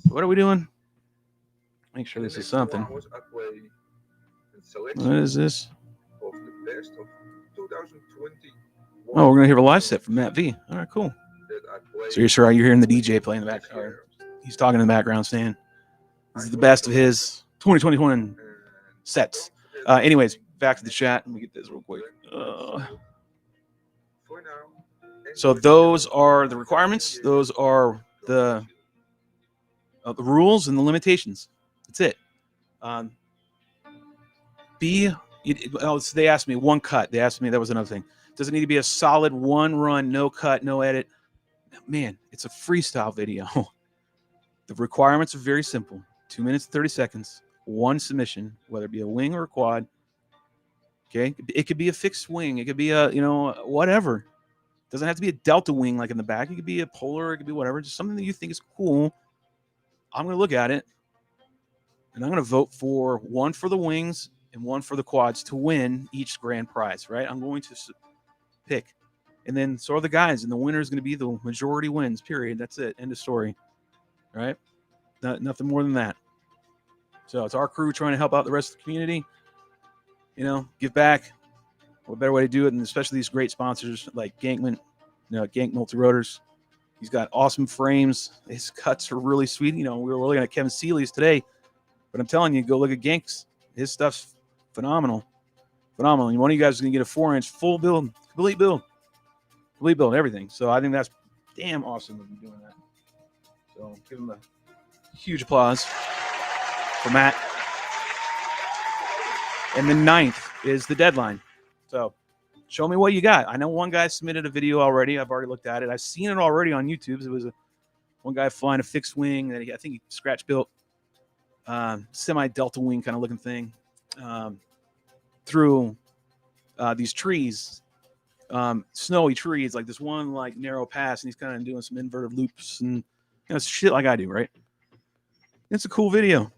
What are we doing? Make sure this is something. What is this? Oh, we're gonna hear a live set from Matt V. All right, cool. So you're hearing the DJ playing in the background. He's talking in the background, saying this is the best of his 2021 sets. Anyways, back to the chat. Let me get this real quick. So those are the requirements. Those are the rules and the limitations. That's it. They asked me one cut. They asked me, that was another thing. Does it need to be a solid one run, no cut, no edit? Man, it's a freestyle video. The requirements are very simple. 2 minutes and 30 seconds, one submission, whether it be a wing or a quad. Okay. It could be a fixed wing. It could be a, whatever. It doesn't have to be a delta wing like in the back. It could be a polar. It could be whatever. Just something that you think is cool. I'm going to look at it and I'm going to vote for one for the wings and one for the quads to win each grand prize, right? I'm going to pick. And then so are the guys, and the winner is going to be the majority wins, period. That's it. End of story. Right? Nothing more than that. So it's our crew trying to help out the rest of the community. Give back. What better way to do it? And especially these great sponsors like Gankman, Gank Multi-Rotors. He's got awesome frames. His cuts are really sweet. We were looking at Kevin Seeley's today, but I'm telling you, go look at Gank's. His stuff's phenomenal. Phenomenal. And one of you guys is going to get a 4-inch full build, complete build, everything. So I think that's damn awesome of you doing that. So give him a huge applause for Matt. And the 9th is the deadline. So show me what you got. I know one guy submitted a video already. I've already looked at it. I've seen it already on YouTube. It was one guy flying a fixed wing that I think he scratch built, semi-delta wing kind of looking thing through these trees, snowy trees, like this one like narrow pass, and he's kind of doing some inverted loops and shit like I do, right? It's a cool video,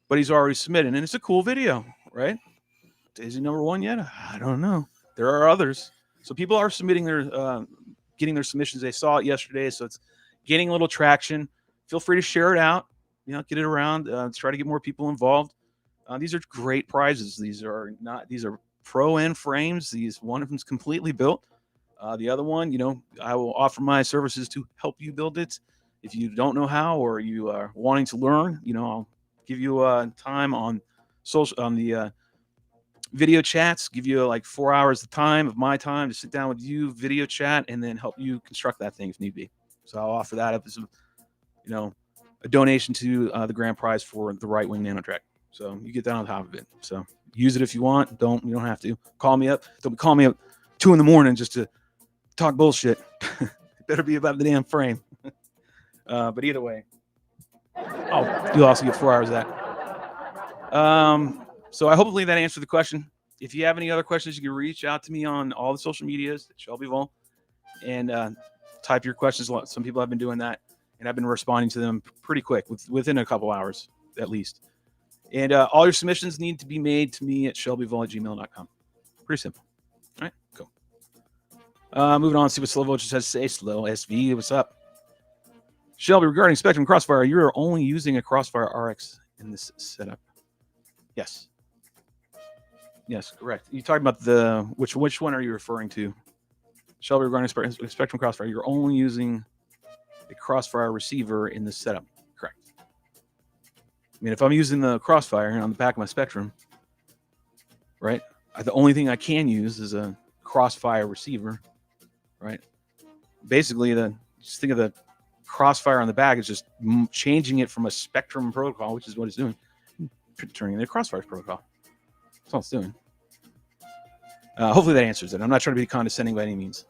but he's already submitted, and it's a cool video, right? Is he number one yet? I don't know. There are others. So people are submitting getting their submissions. They saw it yesterday, so it's gaining a little traction. Feel free to share it out, get it around, try to get more people involved. These are great prizes. These are pro end frames. One of them's completely built. The other one, I will offer my services to help you build it. If you don't know how, or you are wanting to learn, I'll give you time on the video chats, give you like 4 hours of my time to sit down with you, video chat, and then help you construct that thing if need be. So I'll offer that up as a donation to the grand prize for the Right Wing NanoDrac. So you get that on top of it. So use it if you want. You don't have to. Call me up. Don't call me up 2 a.m. just to talk bullshit. It better be about the damn frame. But either way, you'll also get 4 hours of that. So I hopefully that answered the question. If you have any other questions, you can reach out to me on all the social medias at Shelby Vol and type your questions. Some people have been doing that, and I've been responding to them pretty quick, within a couple hours at least. And all your submissions need to be made to me at shelbyvol@gmail.com. Pretty simple. All right, cool. Moving on, see what Slow Vulture has to say. Slow SV, what's up? Shelby, regarding Spectrum Crossfire, you're only using a Crossfire RX in this setup. Yes. Yes, correct. You talking about the which one are you referring to? Shelby, regarding Spectrum Crossfire, you're only using a Crossfire receiver in this setup. Correct. I mean, if I'm using the Crossfire on the back of my Spectrum, right? The only thing I can use is a Crossfire receiver, right? Basically, just think of the Crossfire on the back is just changing it from a Spectrum protocol, which is what it's doing, turning it into a Crossfire protocol. That's all it's doing. Hopefully that answers it. I'm not trying to be condescending by any means.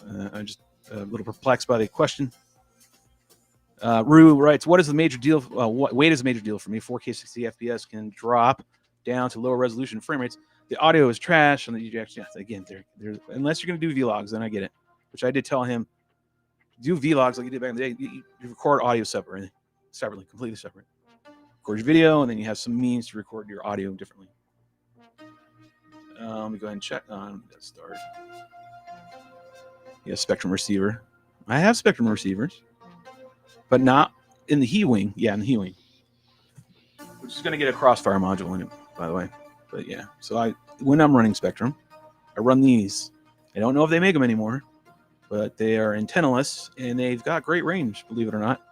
I'm just a little perplexed by the question. Rue writes, what is the major deal? Weight is a major deal for me. 4K 60 FPS can drop down to lower resolution frame rates. The audio is trash. And again, unless you're going to do vlogs, then I get it. Which I did tell him, do vlogs like you did back in the day. You record audio separately, completely separate. Record your video, and then you have some means to record your audio differently. Let me go ahead and check on that start. Yeah, Spectrum receiver. I have Spectrum receivers, but not in the He-Wing. Yeah, in the He-Wing. We're just going to get a Crossfire module in it, by the way. But yeah, so when I'm running Spectrum, I run these. I don't know if they make them anymore, but they are antennaless, and they've got great range, believe it or not.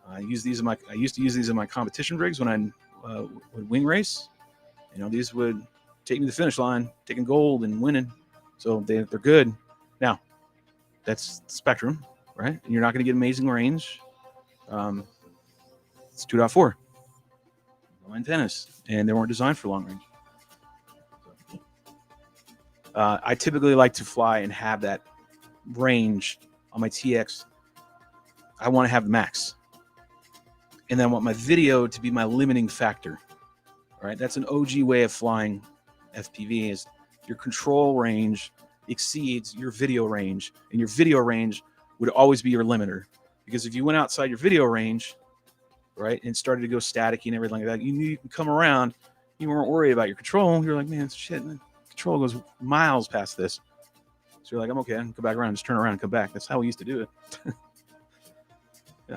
I used to use these in my competition rigs when I would wing race. You know, these would take me to the finish line, taking gold and winning. So they're good. Now, that's Spectrum, right? And you're not going to get amazing range. It's 2.4. No antennas, and they weren't designed for long range. I typically like to fly and have that range on my TX. I want to have the max. And then I want my video to be my limiting factor. Right? That's an OG way of flying FPV, is your control range exceeds your video range, and your video range would always be your limiter. Because if you went outside your video range, right, and started to go staticky and everything like that, you knew you could come around. You weren't worried about your control. You're like, man, shit, man, control goes miles past this. So you're like, I'm okay. I can go back around, just turn around and come back. That's how we used to do it.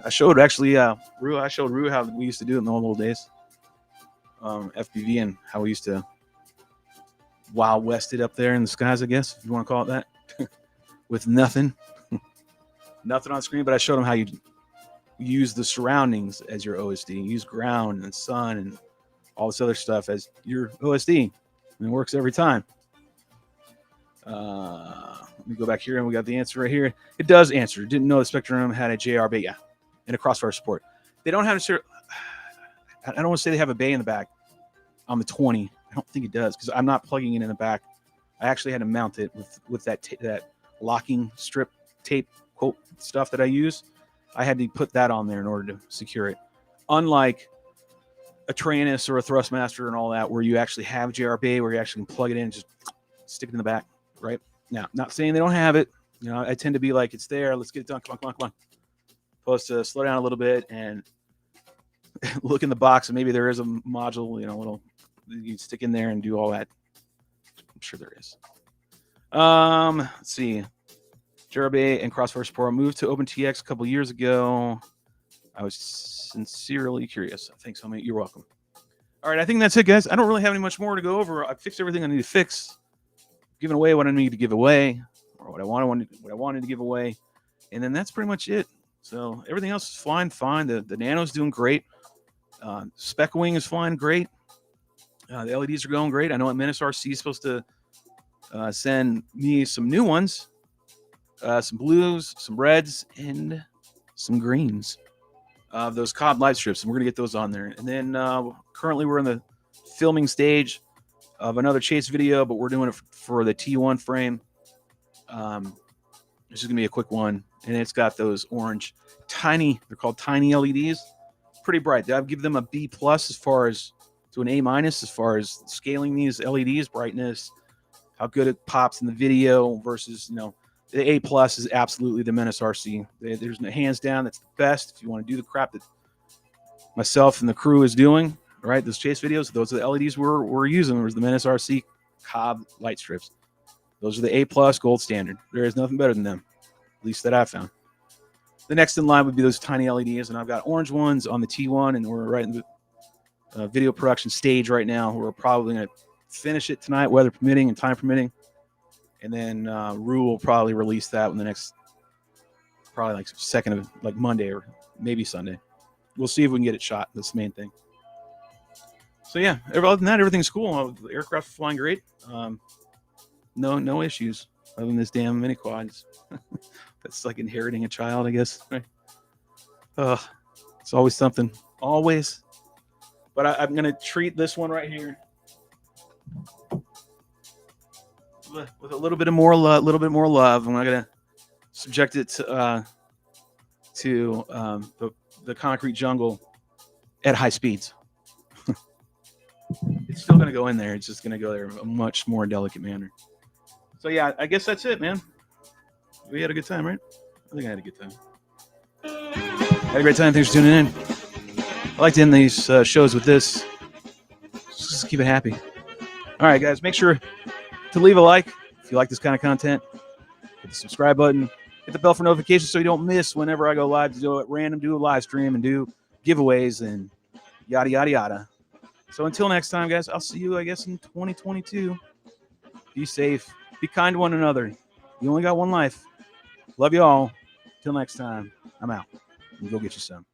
I showed Rue how we used to do it in the old days. FPV, and how we used to Wild West it up there in the skies, I guess, if you want to call it that, with nothing on screen. But I showed them how you use the surroundings as your OSD. You use ground and sun and all this other stuff as your OSD, and it works every time. Let me go back here, and we got the answer right here. It does answer. Didn't know the Spectrum had a JR bay, yeah, and a Crossfire support. They don't have a. I don't want to say they have a bay in the back on the 20. I don't think it does, because I'm not plugging it in the back. I actually had to mount it with that locking strip tape quote stuff that I use. I had to put that on there in order to secure it. Unlike a Trainus or a Thrustmaster and all that, where you actually have JR bay, where you actually can plug it in and just stick it in the back. Right now, not saying they don't have it. You know, I tend to be like, it's there. Let's get it done. Come on. Supposed to slow down a little bit and look in the box, and maybe there is a module, little you can stick in there and do all that. I'm sure there is. Let's see. JRB and Crossfire support moved to OpenTX a couple years ago. I was sincerely curious. Thanks, homie. You're welcome. All right, I think that's it, guys. I don't really have any much more to go over. I fixed everything I need to fix. Giving away what I need to give away, or what I wanted to give away, and then that's pretty much it. So everything else is flying fine. The Nano's doing great. Spec Wing is flying great. The LEDs are going great. I know Menace RC is supposed to send me some new ones, some blues, some reds, and some greens of those COD light strips, and we're gonna get those on there. And then currently we're in the filming stage of another chase video, but we're doing it for the T1 frame. This is going to be a quick one. And it's got those orange, tiny, they're called tiny LEDs. Pretty bright. I'd give them a B plus as far as to an A minus as far as scaling these LEDs, brightness, how good it pops in the video versus, the A plus is absolutely the Menace RC. There's hands down, that's the best. If you want to do the crap that myself and the crew is doing, right? Those chase videos, those are the LEDs we're using. There's the Menace RC Cobb light strips. Those are the A plus gold standard. There is nothing better than them, at least that I've found. The next in line would be those tiny LEDs, and I've got orange ones on the T1, and we're right in the video production stage right now. We're probably going to finish it tonight, weather permitting and time permitting, and then Rue will probably release that in the next, probably like second of like Monday or maybe Sunday. We'll see if we can get it shot. That's the main thing. So yeah, other than that, everything's cool. The aircraft's flying great. No issues other than this damn mini quad. That's like inheriting a child, I guess. Right? It's always something. Always. But I'm gonna treat this one right here with a little bit more love. I'm not gonna subject it to the concrete jungle at high speeds. It's still gonna go in there. It's just gonna go there in a much more delicate manner. So yeah, I guess that's it, man. We had a good time, right? I think I had a good time. Had a great time. Thanks for tuning in. I like to end these shows with this. Just keep it happy. All right, guys, make sure to leave a like if you like this kind of content. Hit the subscribe button. Hit the bell for notifications so you don't miss whenever I go live to do a live stream and do giveaways and yada, yada, yada. So until next time, guys, I'll see you, I guess, in 2022. Be safe. Be kind to one another. You only got one life. Love you all. Till next time, I'm out. You go get you some.